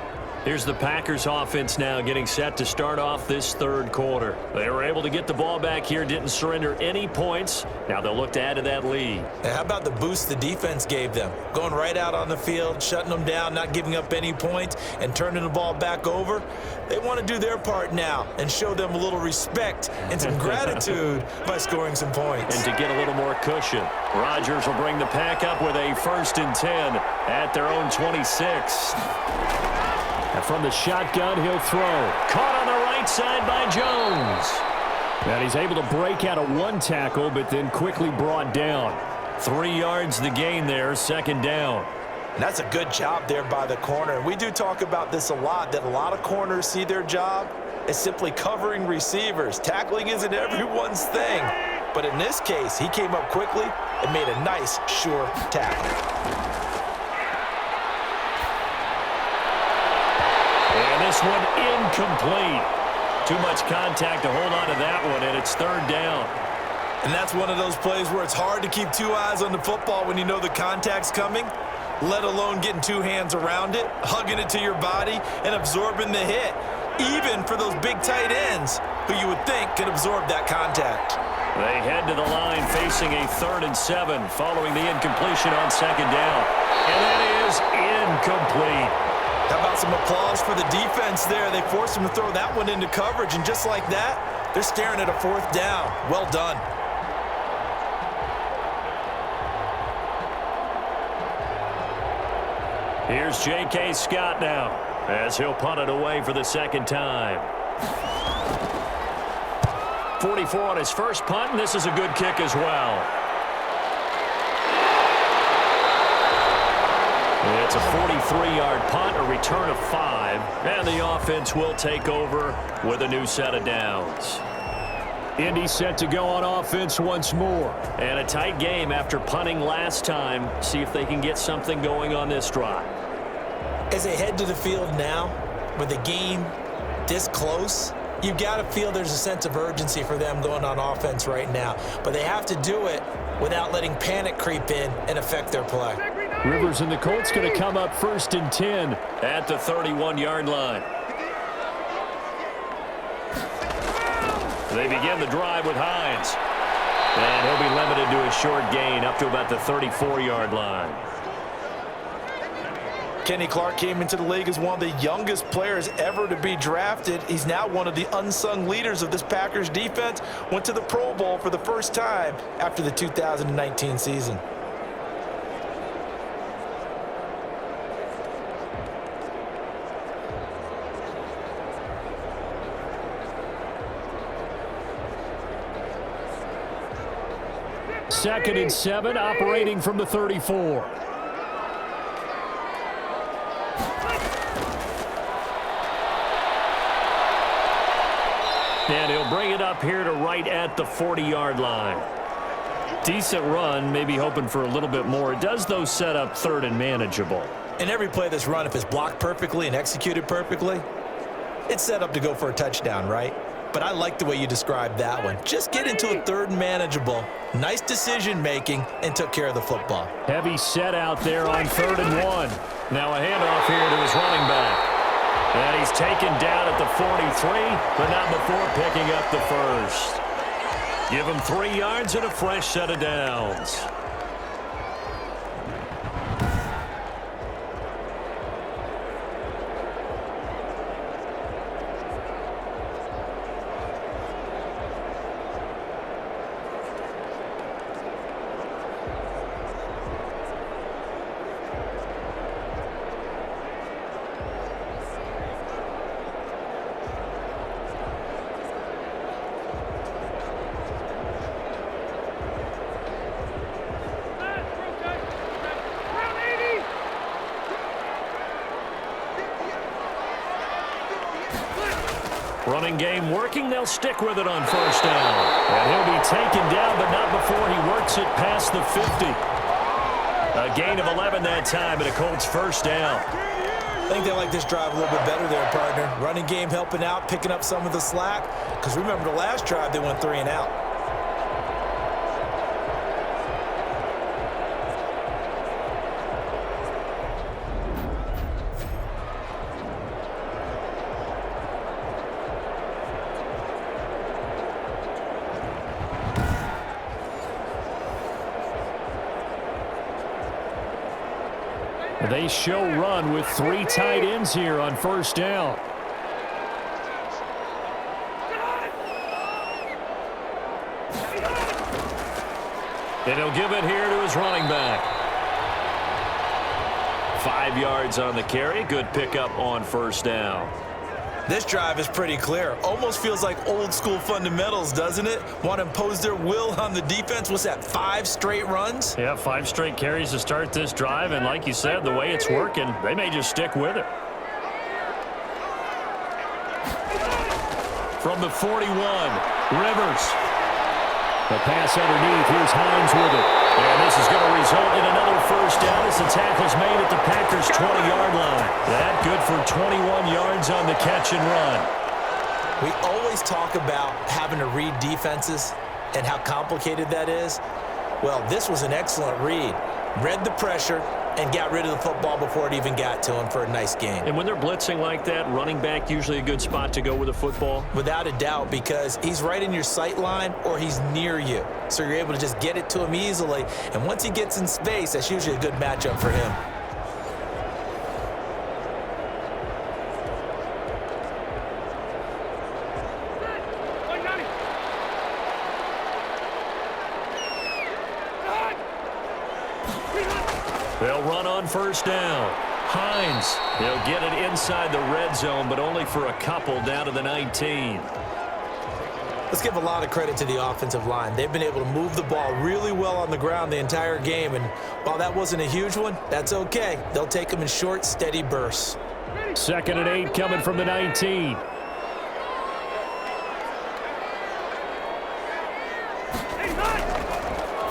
Here's the Packers offense now getting set to start off this third quarter. They were able to get the ball back here, didn't surrender any points. Now they'll look to add to that lead. And how about the boost the defense gave them? Going right out on the field, shutting them down, not giving up any points, and turning the ball back over. They want to do their part now and show them a little respect and some gratitude by scoring some points. And to get a little more cushion, Rodgers will bring the Pack up with a 1st and 10 at their own 26. And from the shotgun, he'll throw. Caught on the right side by Jones. And he's able to break out of one tackle, but then quickly brought down. 3 yards the gain there, second down. And that's a good job there by the corner. And we do talk about this a lot, that a lot of corners see their job as simply covering receivers. Tackling isn't everyone's thing. But in this case, he came up quickly and made a nice, sure tackle. And this one incomplete. Too much contact to hold on to that one, and it's third down. And that's one of those plays where it's hard to keep 2 eyes on the football when you know the contact's coming, let alone getting 2 hands around it, hugging it to your body, and absorbing the hit, even for those big tight ends who you would think could absorb that contact. They head to the line facing a 3rd and 7 following the incompletion on second down. And that is incomplete. How about some applause for the defense there? They forced him to throw that one into coverage, and just like that, they're staring at a 4th down. Well done. Here's J.K. Scott now as he'll punt it away for the second time. 44 on his first punt, and this is a good kick as well. It's a 43-yard punt, a return of 5, and the offense will take over with a new set of downs. Indy set to go on offense once more. And a tight game after punting last time. See if they can get something going on this drive. As they head to the field now, with the game this close, you've got to feel there's a sense of urgency for them going on offense right now. But they have to do it without letting panic creep in and affect their play. Rivers and the Colts going to come up 1st and 10 at the 31-yard line. They begin the drive with Hines. And he'll be limited to a short gain up to about the 34-yard line. Kenny Clark came into the league as one of the youngest players ever to be drafted. He's now one of the unsung leaders of this Packers defense. Went to the Pro Bowl for the first time after the 2019 season. Second and 7, operating from the 34. And he'll bring it up here to right at the 40-yard line. Decent run, maybe hoping for a little bit more. It does, though, set up 3rd and manageable. And every play that's run, if it's blocked perfectly and executed perfectly, it's set up to go for a touchdown, right? But I like the way you described that one. Just get into a 3rd and manageable, nice decision-making, and took care of the football. Heavy set out there on 3rd and 1. Now a handoff here to his running back. And he's taken down at the 43, but not before picking up the first. Give him 3 yards and a fresh set of downs. Running game working. They'll stick with it on first down. And he'll be taken down, but not before he works it past the 50. A gain of 11 that time, and a Colts first down. I think they like this drive a little bit better there, partner. Running game helping out, picking up some of the slack. Because remember the last drive, they went 3 and out. They show run with 3 tight ends here on first down. And he'll give it here to his running back. 5 yards on the carry. Good pickup on first down. This drive is pretty clear. Almost feels like old school fundamentals, doesn't it? Want to impose their will on the defense. What's that, 5 straight runs? Yeah, 5 straight carries to start this drive. And like you said, the way it's working, they may just stick with it. From the 41, Rivers. The pass underneath. Here's Hines with it. And this is going to result in another first down as the tackle's made at the Packers' 20-yard line. That good for 21 yards on the catch and run. We always talk about having to read defenses and how complicated that is. Well, this was an excellent read. Read the pressure and got rid of the football before it even got to him for a nice gain. And when they're blitzing like that, running back usually a good spot to go with the football? Without a doubt, because he's right in your sight line or he's near you. So you're able to just get it to him easily. And once he gets in space, that's usually a good matchup for him. They'll run on first down. Hines, he'll get it inside the red zone, but only for a couple down to the 19. Let's give a lot of credit to the offensive line. They've been able to move the ball really well on the ground the entire game, and while that wasn't a huge one, that's okay. They'll take them in short, steady bursts. 2nd and 8 coming from the 19.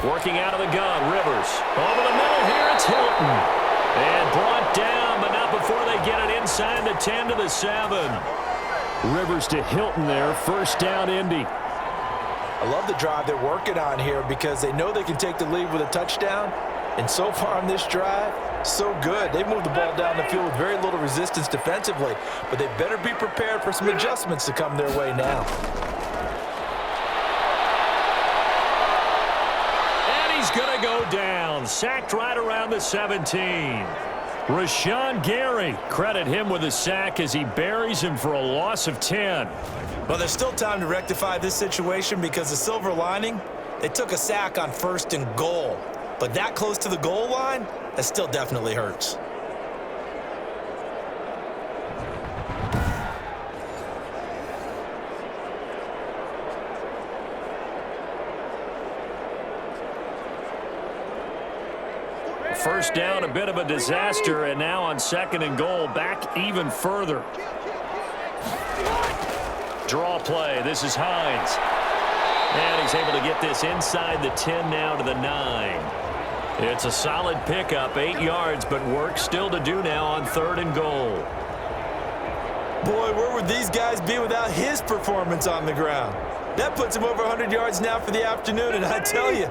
Working out of the gun, Rivers. Over the middle here, it's Hilton. And brought down, but not before they get it inside the 10 to the 7. Rivers to Hilton there. First down, Indy. I love the drive they're working on here because they know they can take the lead with a touchdown. And so far on this drive, so good. They've moved the ball down the field with very little resistance defensively, but they better be prepared for some adjustments to come their way now. Going to go down. Sacked right around the 17. Rashawn Gary. Credit him with a sack as he buries him for a loss of 10. Well, there's still time to rectify this situation because the silver lining, they took a sack on 1st and goal. But that close to the goal line, that still definitely hurts. First down, a bit of a disaster, and now on 2nd and goal, back even further. Draw play. This is Hines. And he's able to get this inside the 10 now to the 9. It's a solid pickup, 8 yards, but work still to do now on 3rd and goal. Boy, where would these guys be without his performance on the ground? That puts him over 100 yards now for the afternoon, and I tell you,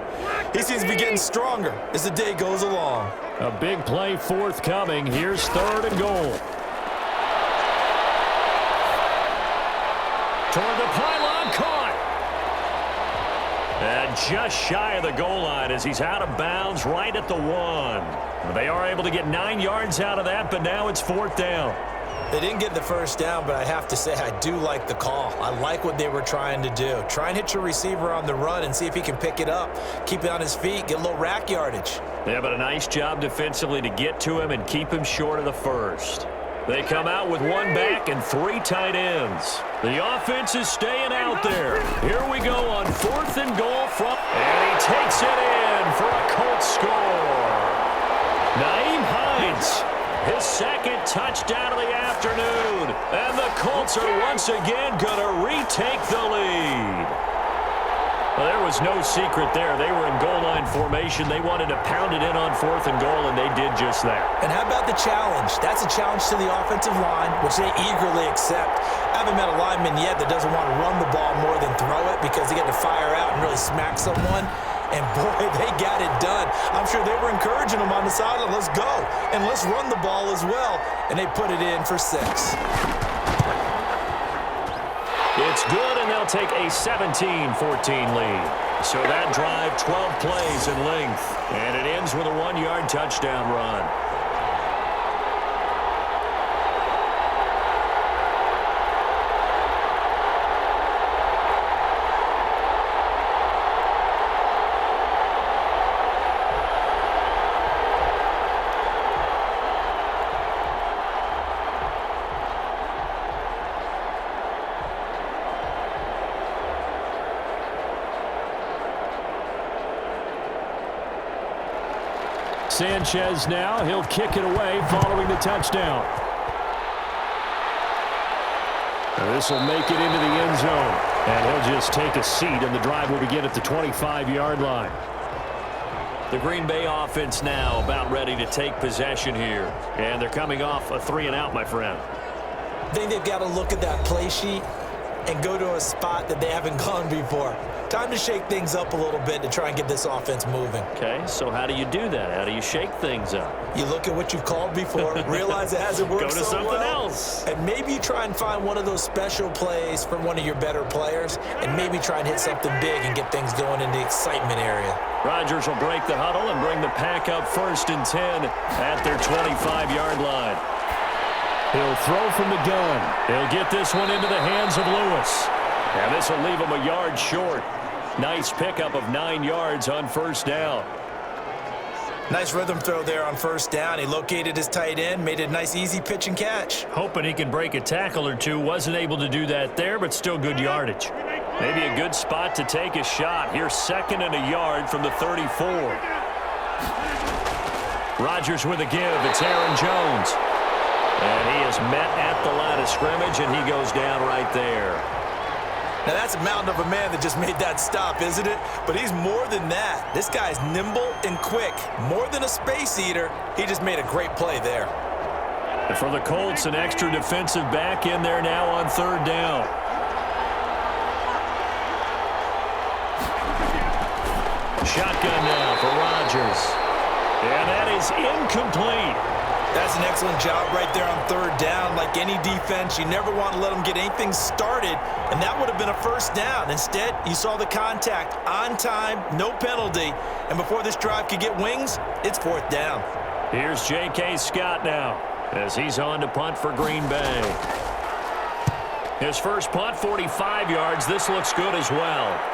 he seems to be getting stronger as the day goes along. A big play forthcoming. Here's 3rd and goal. Toward the pylon, caught. And just shy of the goal line as he's out of bounds right at the 1. They are able to get 9 yards out of that, but now it's 4th down. They didn't get the first down, but I have to say I do like the call. I like what they were trying to do. Try and hit your receiver on the run and see if he can pick it up. Keep it on his feet, get a little rack yardage. Yeah, but a nice job defensively to get to him and keep him short of the first. They come out with 1 back and 3 tight ends. The offense is staying out there. Here we go on 4th and goal from, and he takes it in for a Colts score. Nyheim Hines. his second touchdown of the afternoon. And the Colts are once again going to retake the lead. Well, there was no secret there. They were in goal line formation. They wanted to pound it in on 4th and goal, and they did just that. And how about the challenge? That's a challenge to the offensive line, which they eagerly accept. I haven't met a lineman yet that doesn't want to run the ball more than throw it because they get to fire out and really smack someone. And, boy, they got it done. I'm sure they were encouraging them on the sideline. Let's go. And let's run the ball as well. And they put it in for 6. It's good, and they'll take a 17-14 lead. So that drive, 12 plays in length. And it ends with a 1-yard touchdown run. Sanchez now, he'll kick it away following the touchdown. This will make it into the end zone. And he'll just take a seat, and the drive will begin at the 25-yard line. The Green Bay offense now about ready to take possession here. And they're coming off a 3-and-out, my friend. I think they've got to look at that play sheet and go to a spot that they haven't gone before. Time to shake things up a little bit to try and get this offense moving. Okay, so how do you do that? How do you shake things up? You look at what you've called before, realize it hasn't worked so well. Go to something else. And maybe you try and find one of those special plays from one of your better players, and maybe try and hit something big and get things going in the excitement area. Rodgers will break the huddle and bring the pack up 1st and 10 at their 25-yard line. He'll throw from the gun. He'll get this one into the hands of Lewis. And this will leave him a yard short. Nice pickup of 9 yards on 1st down. Nice rhythm throw there on 1st down. He located his tight end, made it a nice, easy pitch and catch. Hoping he can break a tackle or two. Wasn't able to do that there, but still good yardage. Maybe a good spot to take a shot. Here's 2nd and a yard from the 34. Rodgers with a give. It's Aaron Jones. And he is met at the line of scrimmage, and he goes down right there. Now, that's a mountain of a man that just made that stop, isn't it? But he's more than that. This guy's nimble and quick. More than a space eater, he just made a great play there. And for the Colts, an extra defensive back in there now on 3rd down. Shotgun now for Rodgers. And that is incomplete. That's an excellent job right there on 3rd down. Like any defense, you never want to let them get anything started, and that would have been a 1st down. Instead, you saw the contact on time, no penalty, and before this drive could get wings, it's 4th down. Here's J.K. Scott now as he's on to punt for Green Bay. His first punt, 45 yards. This looks good as well.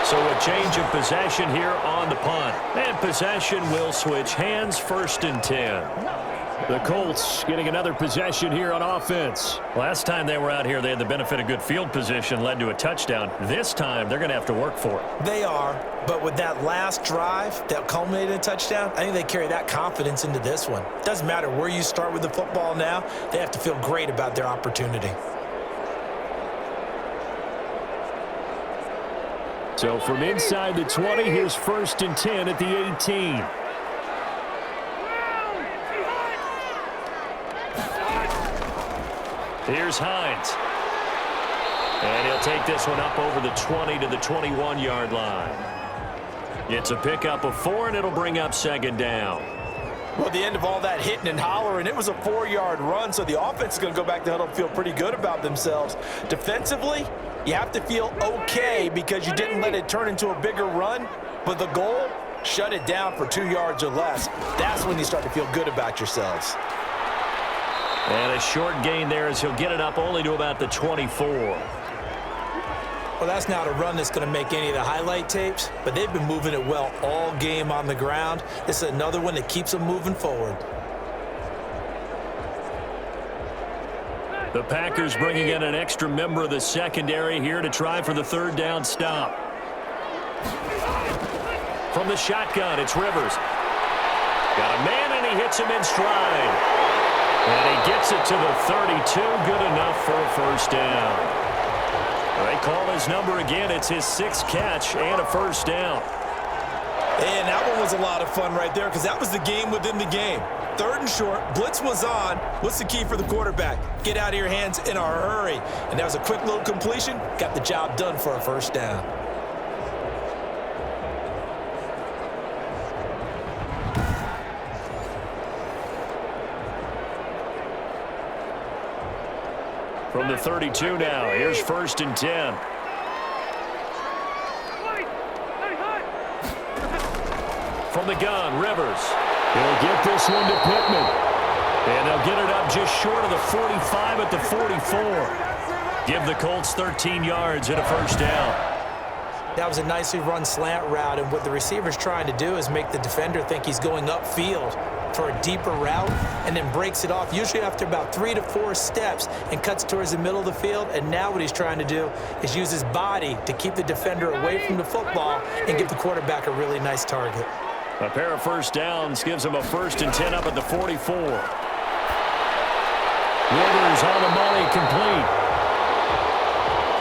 So a change of possession here on the punt. And possession will switch hands, 1st and 10. The Colts getting another possession here on offense. Last time they were out here, they had the benefit of good field position, led to a touchdown. This time, they're going to have to work for it. They are, but with that last drive that culminated in a touchdown, I think they carry that confidence into this one. Doesn't matter where you start with the football now, they have to feel great about their opportunity. So from inside the 20, here's 1st and 10 at the 18. Here's Hines. And he'll take this one up over the 20 to the 21-yard line. It's a pickup of 4, and it'll bring up 2nd down. Well, at the end of all that hitting and hollering, it was a 4-yard run, so the offense is going to go back to huddle and feel pretty good about themselves. Defensively, you have to feel okay because you didn't let it turn into a bigger run, but the goal, shut it down for 2 yards or less. That's when you start to feel good about yourselves. And a short gain there as he'll get it up only to about the 24. Well, that's not a run that's going to make any of the highlight tapes, but they've been moving it well all game on the ground. This is another one that keeps them moving forward. The Packers bringing in an extra member of the secondary here to try for the 3rd down stop. From the shotgun, it's Rivers. Got a man, and he hits him in stride. And he gets it to the 32. Good enough for a first down. They call his number again. It's his 6th catch and a first down. And that one was a lot of fun right there because that was the game within the game. 3rd and short, blitz was on. What's the key for the quarterback? Get out of your hands in a hurry. And that was a quick little completion. Got the job done for a first down. From the 32 now, here's 1st and 10. From the gun, Rivers. He'll get this one to Pittman. And they'll get it up just short of the 45 at the 44. Give the Colts 13 yards and a first down. That was a nicely run slant route, and what the receiver's trying to do is make the defender think he's going upfield for a deeper route and then breaks it off, usually after about 3 to 4 steps, and cuts towards the middle of the field. And now what he's trying to do is use his body to keep the defender away from the football and give the quarterback a really nice target. A pair of first downs gives him a 1st and 10 up at the 44. Rivers on the money, complete.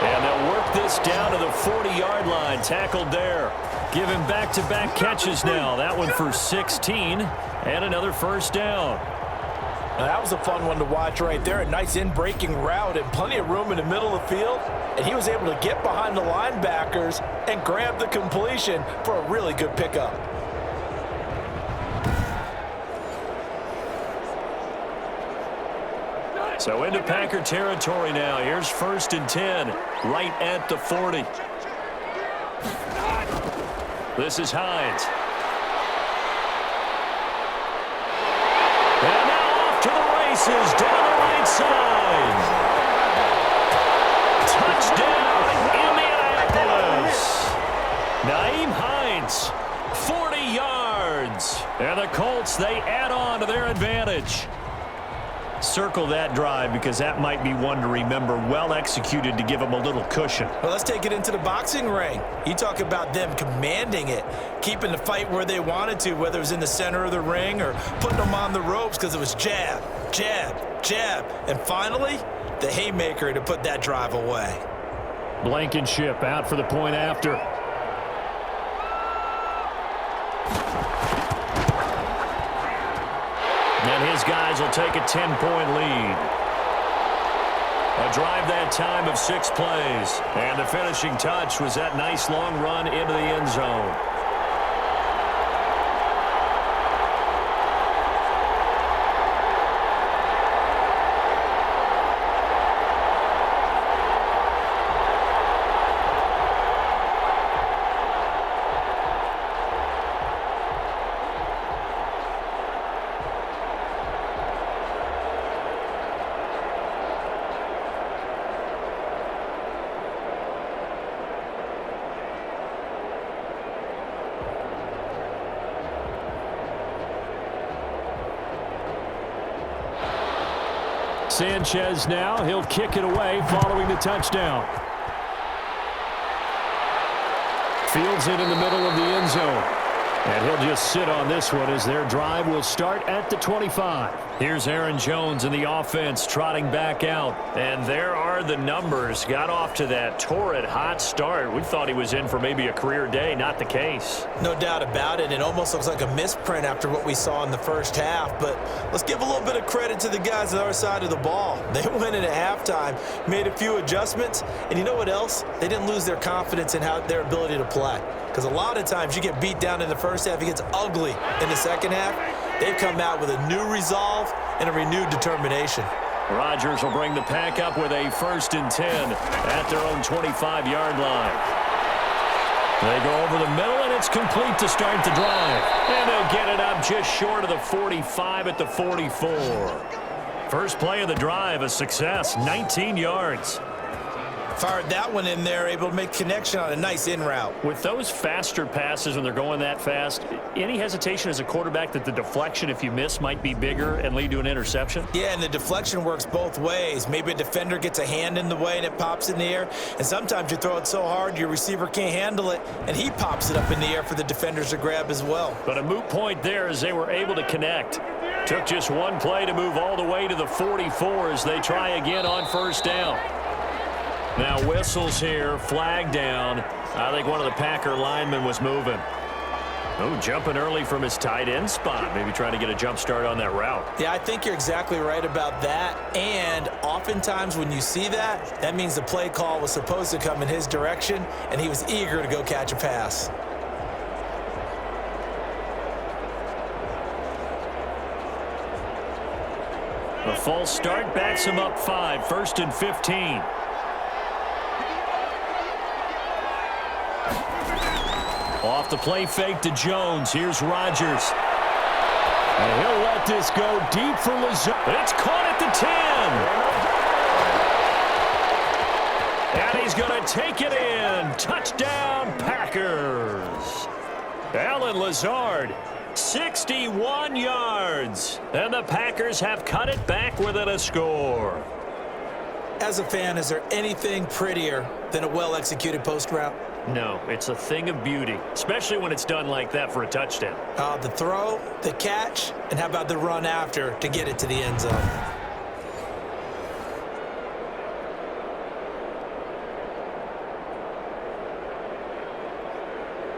And they'll work this down to the 40-yard line, tackled there. Give him back-to-back catches now. That one for 16 and another first down. Now, that was a fun one to watch right there. A nice in-breaking route and plenty of room in the middle of the field. And he was able to get behind the linebackers and grab the completion for a really good pickup. So into Packer territory now. Here's 1st and 10, right at the 40. This is Hines. And now off to the races, down the right side. Touchdown, Indianapolis. Nyheim Hines, 40 yards. And the Colts, they add on to their advantage. Circle that drive because that might be one to remember. Well executed to give them a little cushion. Well, let's take it into the boxing ring. You talk about them commanding it, keeping the fight where they wanted to, whether it was in the center of the ring or putting them on the ropes because it was jab, jab, jab. And finally, the haymaker to put that drive away. Blankenship out for the point after. And his guys will take a 10-point lead. A drive that time of 6 plays. And the finishing touch was that nice long run into the end zone. Sanchez now. He'll kick it away following the touchdown. Fields it in the middle of the end zone. And he'll just sit on this one as their drive will start at the 25. Here's Aaron Jones in the offense trotting back out. And there are the numbers. Got off to that torrid hot start. We thought he was in for maybe a career day. Not the case. No doubt about it. It almost looks like a misprint after what we saw in the first half. But let's give a little bit of credit to the guys on our side of the ball. They went in at halftime, made a few adjustments. And you know what else? They didn't lose their confidence in their ability to play. Because a lot of times you get beat down in the first half, it gets ugly in the second half. They've come out with a new resolve and a renewed determination. Rodgers will bring the pack up with a 1st and 10 at their own 25-yard line. They go over the middle, and it's complete to start the drive. And they'll get it up just short of the 45 at the 44. First play of the drive, a success, 19 yards. Fired that one in there, able to make connection on a nice in route. With those faster passes when they're going that fast, any hesitation as a quarterback that the deflection, if you miss, might be bigger and lead to an interception? Yeah, and the deflection works both ways. Maybe a defender gets a hand in the way and it pops in the air, and sometimes you throw it so hard your receiver can't handle it, and he pops it up in the air for the defenders to grab as well. But a moot point there as they were able to connect. Took just one play to move all the way to the 44 as they try again on first down. Now whistles here, flag down. I think one of the Packer linemen was moving. Oh, jumping early from his tight end spot. Maybe trying to get a jump start on that route. Yeah, I think you're exactly right about that. And oftentimes when you see that, that means the play call was supposed to come in his direction, and he was eager to go catch a pass. A false start backs him up 5, 1st and 15. Off the play fake to Jones. Here's Rodgers. And he'll let this go deep for Lazard. It's caught at the 10. And he's going to take it in. Touchdown, Packers. Allen Lazard, 61 yards. And the Packers have cut it back within a score. As a fan, is there anything prettier than a well-executed post route? No, it's a thing of beauty, especially when it's done like that for a touchdown. The throw, the catch, and how about the run after to get it to the end zone?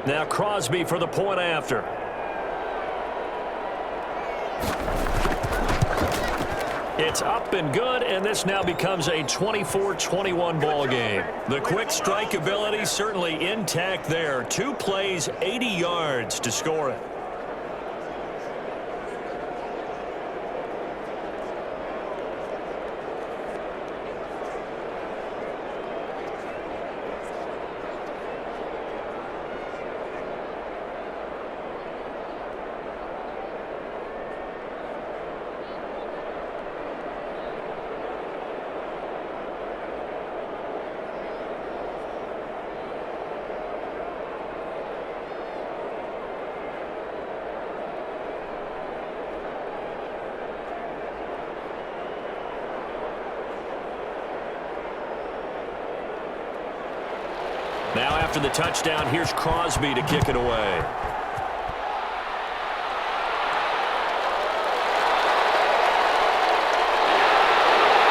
Now Crosby for the point after. It's up and good, and this now becomes a 24-21 ball game. The quick strike ability certainly intact there. 2 plays, 80 yards to score it. Now after the touchdown, here's Crosby to kick it away.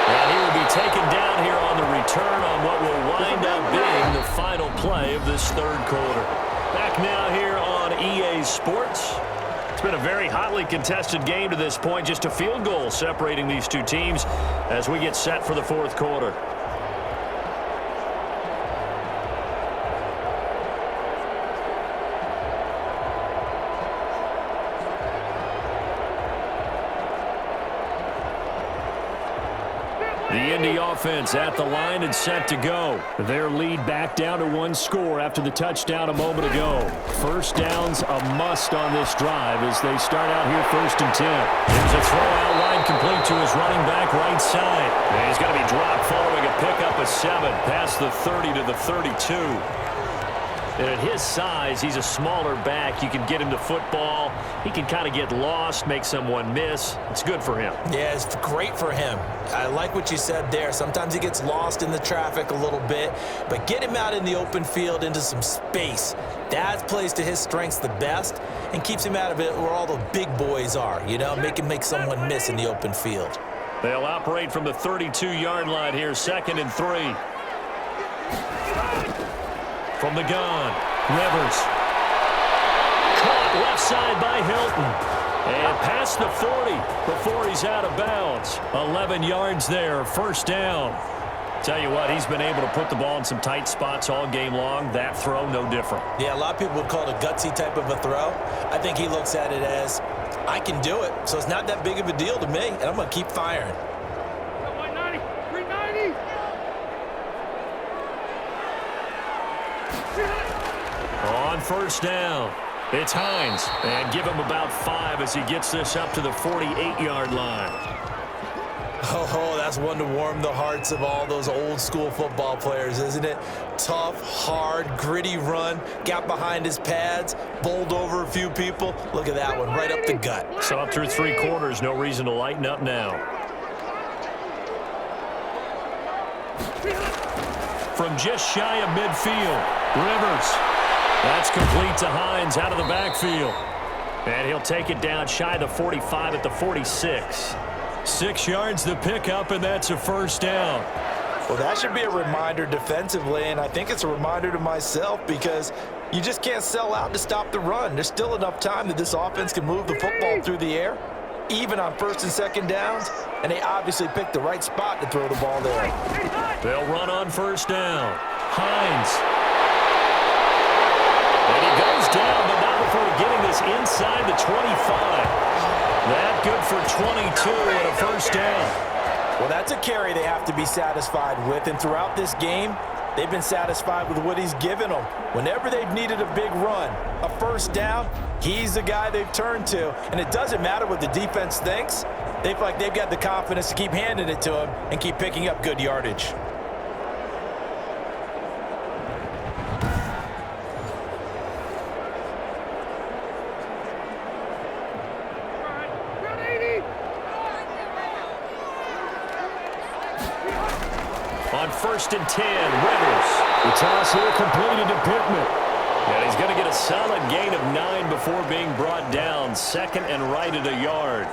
And he will be taken down here on the return on what will wind up being the final play of this third quarter. Back now here on EA Sports. It's been a very hotly contested game to this point. Just a field goal separating these two teams as we get set for the fourth quarter. The Indy offense at the line and set to go. Their lead back down to 1 score after the touchdown a moment ago. First down's a must on this drive as they start out here 1st and 10. Here's a throw out wide complete to his running back right side. And he's going to be dropped following a pickup of 7 past the 30 to the 32. And at his size, he's a smaller back. You can get him to football. He can kind of get lost, make someone miss. It's good for him. Yeah, it's great for him. I like what you said there. Sometimes he gets lost in the traffic a little bit, but get him out in the open field into some space. That plays to his strengths the best and keeps him out of it where all the big boys are, you know, make him make someone miss in the open field. They'll operate from the 32-yard line here, 2nd and 3. From the gun, Rivers. Caught left side by Hilton. And past the 40 before he's out of bounds. 11 yards there, 1st down. Tell you what, he's been able to put the ball in some tight spots all game long. That throw, no different. Yeah, a lot of people would call it a gutsy type of a throw. I think he looks at it as, I can do it, so it's not that big of a deal to me, and I'm going to keep firing. 190, 390. On 1st down, it's Hines. And give him about 5 as he gets this up to the 48-yard line. Oh, that's one to warm the hearts of all those old school football players, isn't it? Tough, hard, gritty run, got behind his pads, bowled over a few people. Look at that one, right up the gut. So up through 3 quarters, no reason to lighten up now. From just shy of midfield, Rivers. That's complete to Hines out of the backfield. And he'll take it down shy of the 45 at the 46. 6 yards the pickup, and that's a first down. Well, that should be a reminder defensively, and I think it's a reminder to myself because you just can't sell out to stop the run. There's still enough time that this offense can move the football through the air, even on 1st and 2nd downs, and they obviously picked the right spot to throw the ball there. They'll run on 1st down. Hines. And he goes down, but not before getting this inside the 25. That good for 22 and a first down. Well, that's a carry they have to be satisfied with, and throughout this game, they've been satisfied with what he's given them. Whenever they've needed a big run, a first down, he's the guy they've turned to, and it doesn't matter what the defense thinks. They feel like they've got the confidence to keep handing it to him and keep picking up good yardage. On 1st and 10, Rivers. The toss here completed to Pittman. And he's going to get a solid gain of 9 before being brought down. 2nd and right at a yard.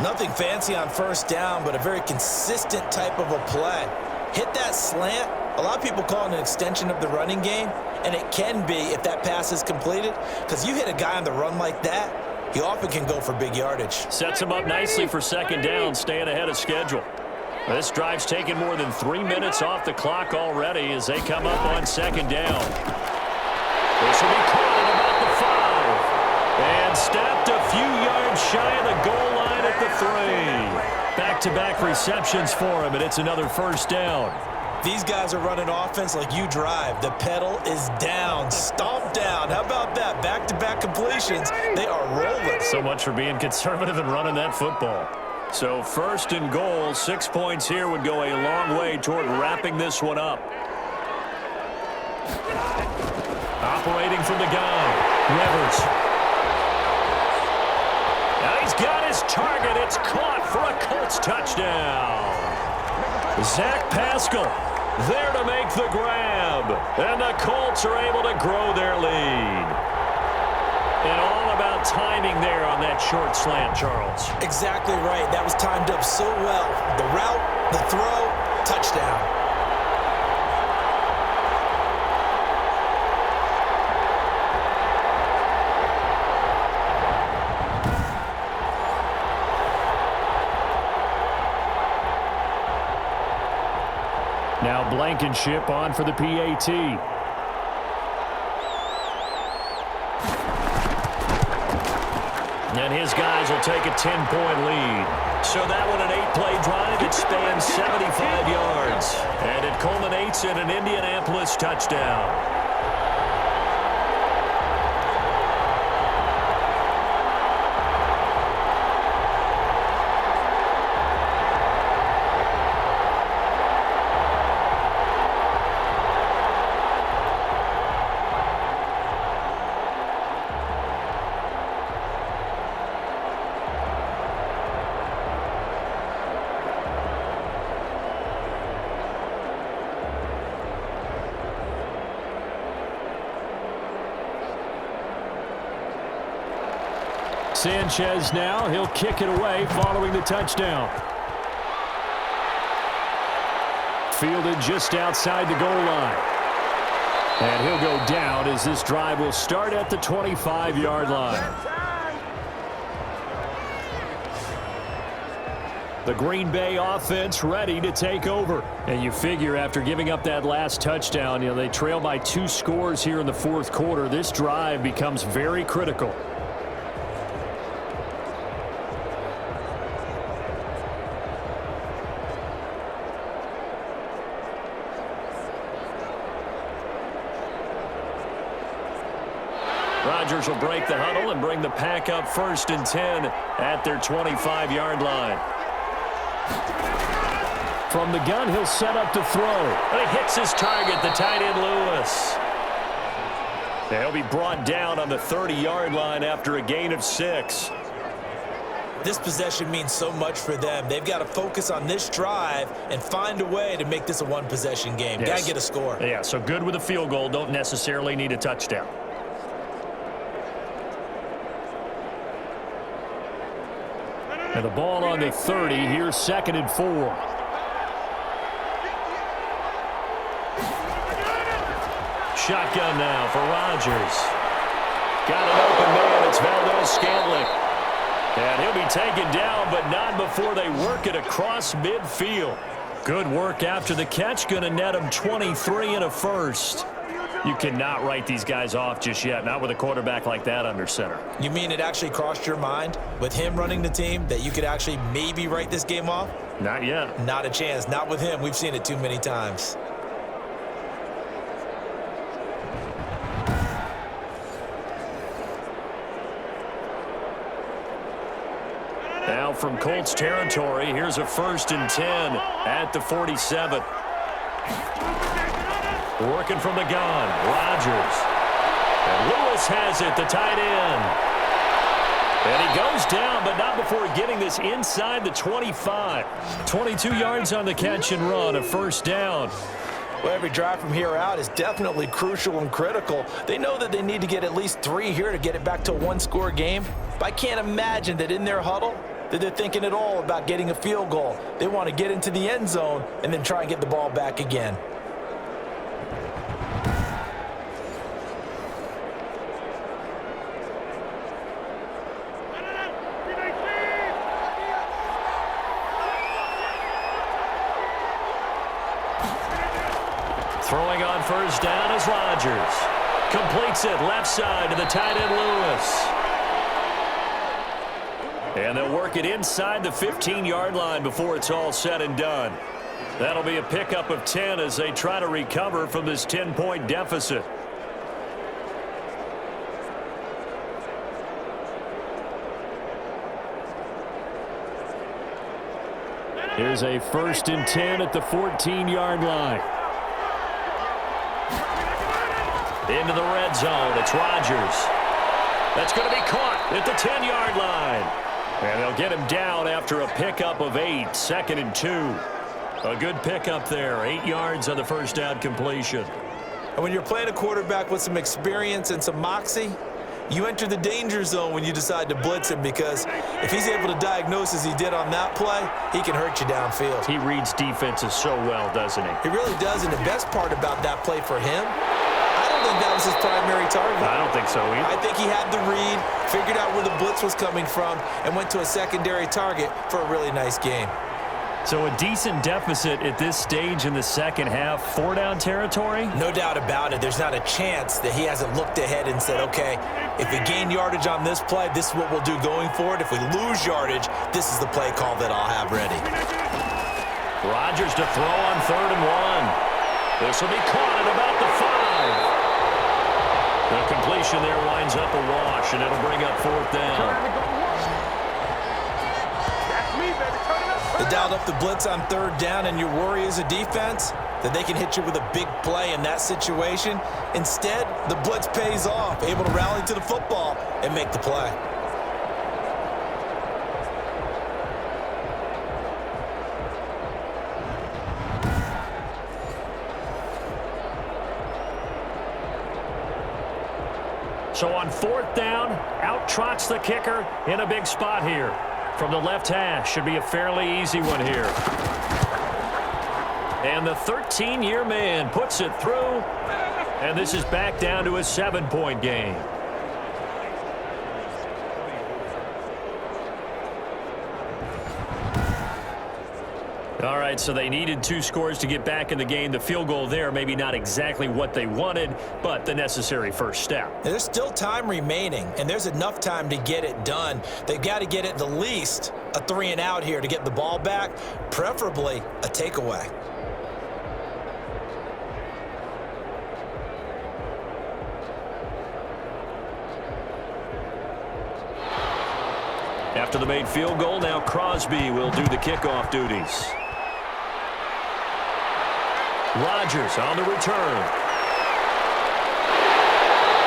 Nothing fancy on 1st down, but a very consistent type of a play. Hit that slant. A lot of people call it an extension of the running game, and it can be if that pass is completed, because you hit a guy on the run like that, he often can go for big yardage. Sets him up nicely for 2nd down, staying ahead of schedule. This drive's taken more than 3 minutes off the clock already as they come up on 2nd down. This will be caught at about the 5. And stopped a few yards shy of the goal line at the 3. Back-to-back receptions for him, and it's another 1st down. These guys are running offense like you drive. The pedal is down, stomped down. How about that? Back-to-back completions. They are rolling. So much for being conservative and running that football. So 1st and goal, 6 points here would go a long way toward wrapping this one up. Operating from the gun, Rivers. Now he's got his target. It's caught for a Colts touchdown. Zach Pascal there to make the grab. And the Colts are able to grow their lead. And all about timing there on that short slant, Charles. Exactly right. That was timed up so well. The route, the throw, touchdown. Now Blankenship on for the PAT. And his guys will take a 10-point lead. So that one an 8-play drive. It spans 75 yards. And it culminates in an Indianapolis touchdown. Sanchez now, he'll kick it away following the touchdown. Fielded just outside the goal line. And he'll go down as this drive will start at the 25-yard line. The Green Bay offense ready to take over. And you figure after giving up that last touchdown, they trail by 2 scores here in the 4th quarter. This drive becomes very critical. Rodgers will break the huddle and bring the pack up 1st and 10 at their 25-yard line. From the gun, he'll set up to throw. But he hits his target, the tight end Lewis. He'll be brought down on the 30-yard line after a gain of 6. This possession means so much for them. They've got to focus on this drive and find a way to make this a one-possession game. Yes. Got to get a score. Yeah, so good with a field goal. Don't necessarily need a touchdown. And the ball on the 30. Here's 2nd and 4. Shotgun now for Rodgers. Got an open man. It's Valdez-Scantling. And he'll be taken down, but not before they work it across midfield. Good work after the catch. Going to net him 23 and a first. You cannot write these guys off just yet, not with a quarterback like that under center. You mean it actually crossed your mind with him running the team that you could actually maybe write this game off? Not yet. Not a chance. Not with him. We've seen it too many times. Now from Colts territory, here's a 1st and 10 at the 47. Working from the gun, Rodgers. And Lewis has it, the tight end. And he goes down, but not before getting this inside the 25. 22 yards on the catch and run, a 1st down. Well, every drive from here out is definitely crucial and critical. They know that they need to get at least 3 here to get it back to a one-score game. But I can't imagine that in their huddle that they're thinking at all about getting a field goal. They want to get into the end zone and then try and get the ball back again. Throwing on 1st down is Rodgers. Completes it left side to the tight end Lewis. And they'll work it inside the 15-yard line before it's all said and done. That'll be a pickup of 10 as they try to recover from this 10-point deficit. Here's a 1st and 10 at the 14-yard line. Into the red zone. It's Rodgers. That's going to be caught at the 10-yard line. And they'll get him down after a pickup of 8. 2nd and 2. A good pickup there. 8 yards on the 1st down completion. And when you're playing a quarterback with some experience and some moxie, you enter the danger zone when you decide to blitz him, because if he's able to diagnose as he did on that play, he can hurt you downfield. He reads defenses so well, doesn't he? He really does, and the best part about that play for him, I don't think that was his primary target. I don't think so either. I think he had the read, figured out where the blitz was coming from, and went to a secondary target for a really nice game. So a decent deficit at this stage in the second half. 4-down territory? No doubt about it. There's not a chance that he hasn't looked ahead and said, okay, if we gain yardage on this play, this is what we'll do going forward. If we lose yardage, this is the play call that I'll have ready. Rodgers to throw on 3rd and 1. This will be caught at about the 5. The completion there winds up a wash, and it'll bring up 4th down. They dialed up the blitz on 3rd down, and your worry as a defense that they can hit you with a big play in that situation. Instead, the blitz pays off, able to rally to the football and make the play. So on 4th down, out trots the kicker in a big spot here. From the left hash, should be a fairly easy one here. And the 13-year man puts it through, and this is back down to a 7-point game. All right, so they needed 2 scores to get back in the game. The field goal there, maybe not exactly what they wanted, but the necessary first step. There's still time remaining, and there's enough time to get it done. They've got to get at the least a 3-and-out here to get the ball back, preferably a takeaway. After the made field goal, now Crosby will do the kickoff duties. Rodgers on the return.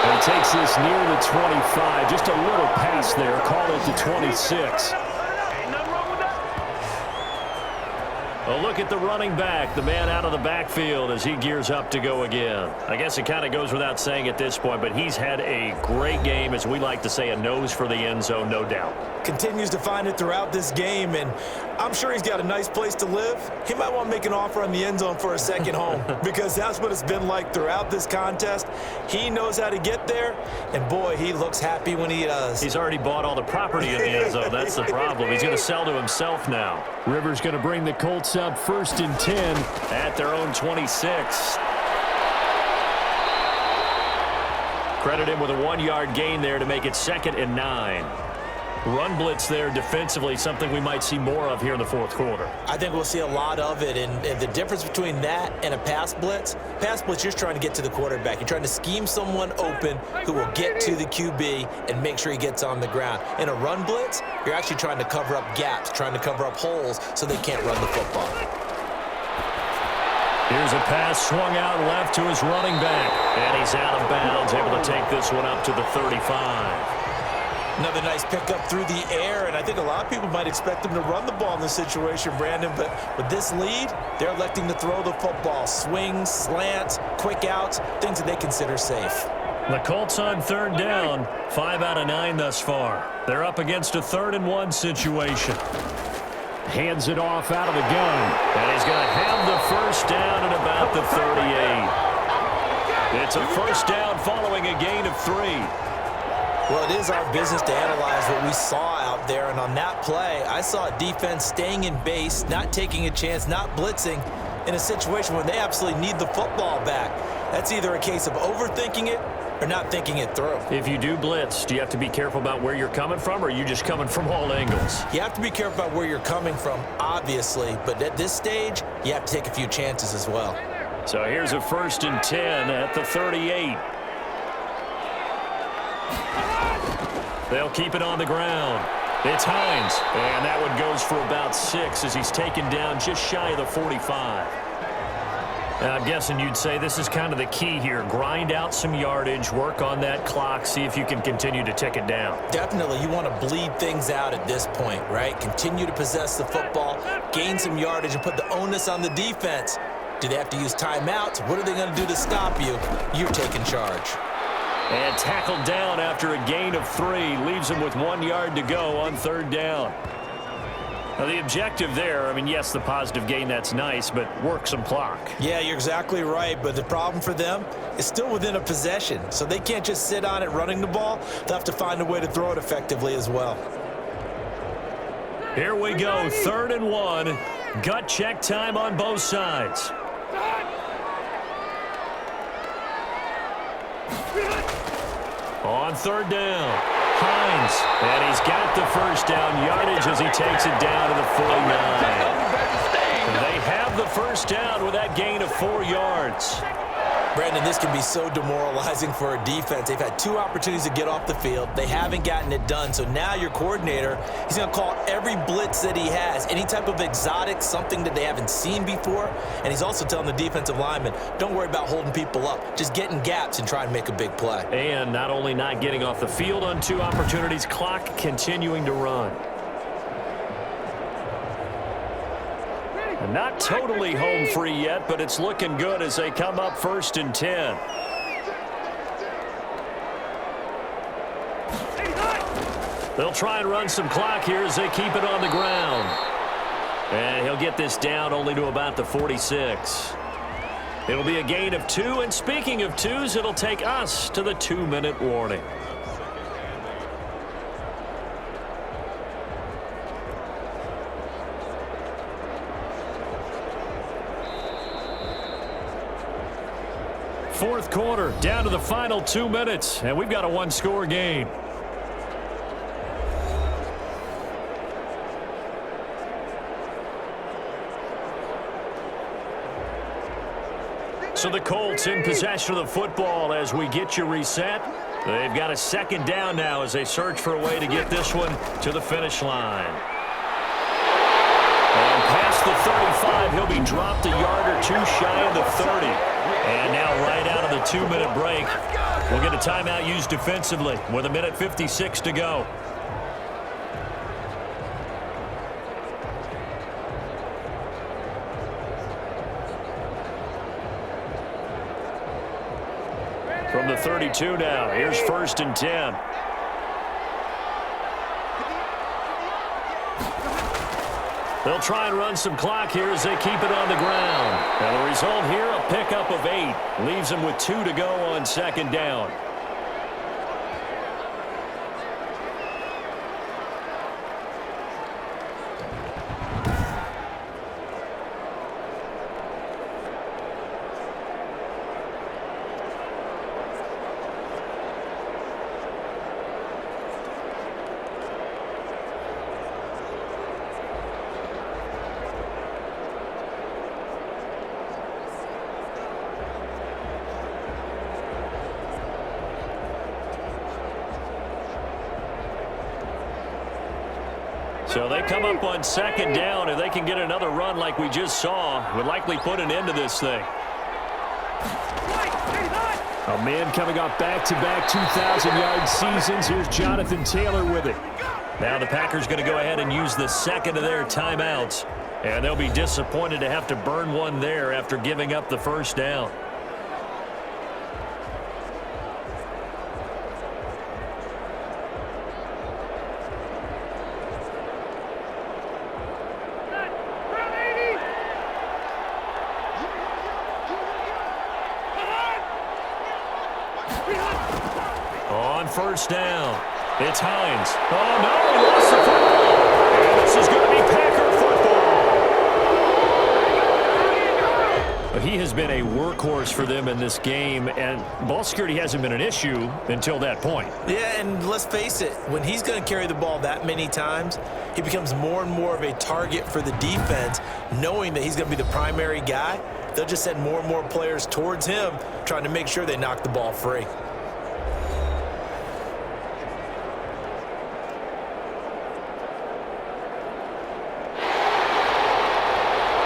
And he takes this near the 25. Just a little pass there. Call it the 26. A look at the running back, the man out of the backfield as he gears up to go again. I guess it kind of goes without saying at this point, but he's had a great game, as we like to say, a nose for the end zone, no doubt. Continues to find it throughout this game, and I'm sure he's got a nice place to live. He might want to make an offer on the end zone for a second home because that's what it's been like throughout this contest. He knows how to get there, and boy, he looks happy when he does. He's already bought all the property in the end zone. That's the problem. He's going to sell to himself now. Rivers going to bring the Colts up 1st and 10 at their own 26. Credit him with a 1-yard gain there to make it 2nd and 9. Run blitz there defensively, something we might see more of here in the 4th quarter. I think we'll see a lot of it, and the difference between that and a pass blitz, you're just trying to get to the quarterback. You're trying to scheme someone open who will get to the QB and make sure he gets on the ground. In a run blitz, you're actually trying to cover up gaps, trying to cover up holes so they can't run the football. Here's a pass swung out left to his running back, and he's out of bounds, able to take this one up to the 35. Another nice pickup through the air, and I think a lot of people might expect them to run the ball in this situation, Brandon, but with this lead, they're electing to throw the football. Swings, slants, quick outs, things that they consider safe. The Colts on 3rd down, 5 out of 9 thus far. They're up against a 3rd and 1 situation. Hands it off out of the gun. And he's going to have the first down at about the 38. It's a first down following a gain of 3. Well, it is our business to analyze what we saw out there, and on that play, I saw a defense staying in base, not taking a chance, not blitzing in a situation where they absolutely need the football back. That's either a case of overthinking it or not thinking it through. If you do blitz, do you have to be careful about where you're coming from, or are you just coming from all angles? You have to be careful about where you're coming from, obviously, but at this stage, you have to take a few chances as well. So here's a 1st and 10 at the 38. They'll keep it on the ground. It's Hines, and that one goes for about 6 as he's taken down just shy of the 45. Now, I'm guessing you'd say this is kind of the key here. Grind out some yardage, work on that clock, see if you can continue to tick it down. Definitely, you want to bleed things out at this point, right? Continue to possess the football, gain some yardage, and put the onus on the defense. Do they have to use timeouts? What are they going to do to stop you? You're taking charge. And tackled down after a gain of 3. Leaves him with 1 yard to go on 3rd down. Now, the objective there, I mean, yes, the positive gain, that's nice, but work some clock. Yeah, you're exactly right, but the problem for them is still within a possession, so they can't just sit on it running the ball. They'll have to find a way to throw it effectively as well. Here we go, 3rd and 1. Gut check time on both sides. On 3rd down, Hines, and he's got the first down yardage as he takes it down to the 49. They have the first down with that gain of 4 yards. Brandon, this can be so demoralizing for a defense. They've had 2 opportunities to get off the field. They haven't gotten it done. So now your coordinator, he's going to call every blitz that he has, any type of exotic, something that they haven't seen before. And he's also telling the defensive lineman, don't worry about holding people up. Just get in gaps and try and make a big play. And not only not getting off the field on 2 opportunities, clock continuing to run. Not totally home free yet, but it's looking good as they come up 1st and 10. They'll try and run some clock here as they keep it on the ground. And he'll get this down only to about the 46. It'll be a gain of 2, and speaking of 2s, it'll take us to the 2-minute warning. Fourth quarter, down to the final 2 minutes, and we've got a 1-score game. So the Colts in possession of the football as we get you reset. They've got a 2nd down now as they search for a way to get this one to the finish line. And pass past the 35. He'll be dropped a yard or two shy of the 30. And now right out of the 2-minute break, we'll get a timeout used defensively with 1:56 to go. From the 32 now, here's 1st and 10. They'll try and run some clock here as they keep it on the ground. And the result here, a pickup of 8. Leaves them with 2 to go on 2nd down. So they come up on 2nd down. If they can get another run like we just saw, would likely put an end to this thing. A man coming off back-to-back 2,000-yard seasons. Here's Jonathan Taylor with it. Now the Packers going to go ahead and use the 2nd of their timeouts. And they'll be disappointed to have to burn one there after giving up the 1st down. On 1st down, it's Hines. Oh, no, he lost the football. And this is going to be Packer football. He has been a workhorse for them in this game, and ball security hasn't been an issue until that point. Yeah, and let's face it, when he's going to carry the ball that many times, he becomes more and more of a target for the defense, knowing that he's going to be the primary guy. They'll just send more and more players towards him, trying to make sure they knock the ball free.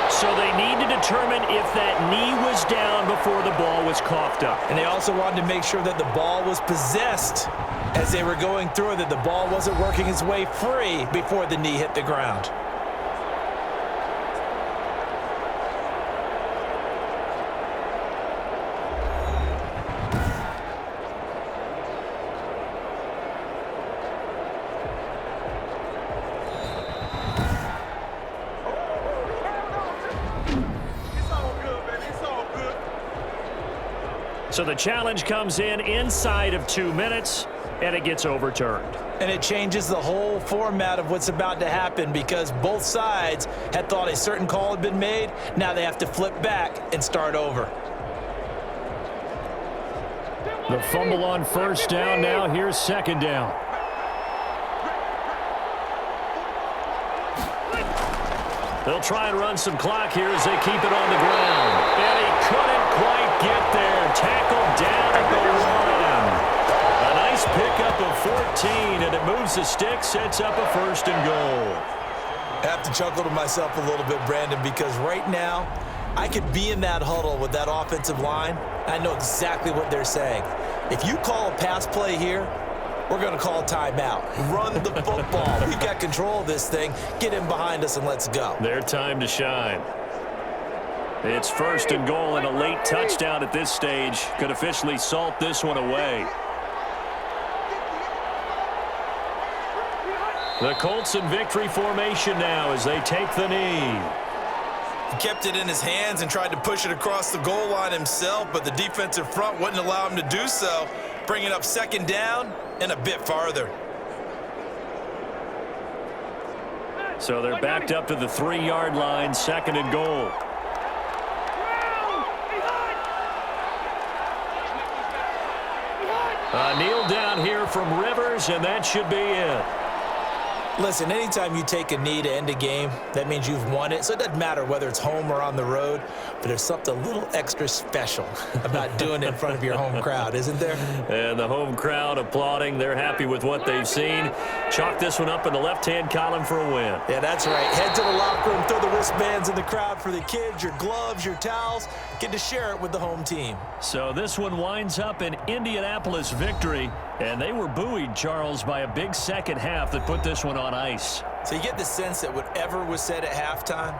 So they need to determine if that knee was down before the ball was coughed up. And they also wanted to make sure that the ball was possessed as they were going through it, that the ball wasn't working its way free before the knee hit the ground. So the challenge comes in inside of 2 minutes, and it gets overturned. And it changes the whole format of what's about to happen because both sides had thought a certain call had been made. Now they have to flip back and start over. The fumble on 1st down. Now here's 2nd down. They'll try and run some clock here as they keep it on the ground. And he couldn't quite get there. Tackled down at the 1. A nice pickup of 14, and it moves the stick, sets up a 1st and goal. I have to chuckle to myself a little bit, Brandon, because right now I could be in that huddle with that offensive line. I know exactly what they're saying. If you call a pass play here, we're going to call a timeout. Run the football. We've got control of this thing. Get in behind us and let's go. Their time to shine. It's 1st and goal, and a late touchdown at this stage could officially salt this one away. The Colts in victory formation now as they take the knee. He kept it in his hands and tried to push it across the goal line himself, but the defensive front wouldn't allow him to do so, bringing up 2nd down and a bit farther. So they're backed up to the 3-yard line, 2nd and goal. A kneel down here from Rivers, and that should be it. Listen, anytime you take a knee to end a game, that means you've won it. So it doesn't matter whether it's home or on the road, but there's something a little extra special about doing it in front of your home crowd, isn't there? And the home crowd applauding. They're happy with what they've seen. Chalk this one up in the left-hand column for a win. Yeah, that's right. Head to the locker room, throw the wristbands in the crowd for the kids, your gloves, your towels. Get to share it with the home team. So this one winds up an Indianapolis victory, and they were buoyed, Charles, by a big second half that put this one on ice. So you get the sense that whatever was said at halftime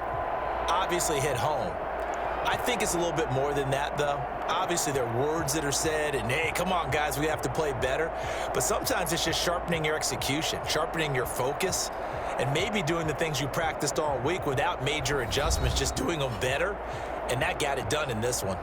obviously hit home. I think it's a little bit more than that, though. Obviously, there are words that are said, and, hey, come on, guys, we have to play better. But sometimes it's just sharpening your execution, sharpening your focus, and maybe doing the things you practiced all week without major adjustments, just doing them better. And that got it done in this one.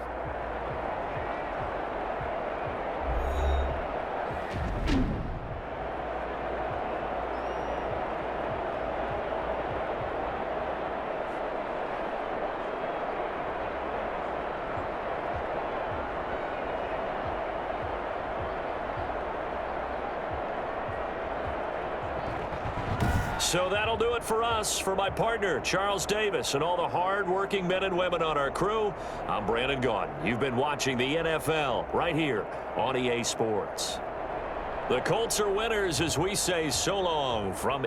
So that'll do it for us. For my partner, Charles Davis, and all the hard-working men and women on our crew, I'm Brandon Gaudin. You've been watching the NFL right here on EA Sports. The Colts are winners as we say so long from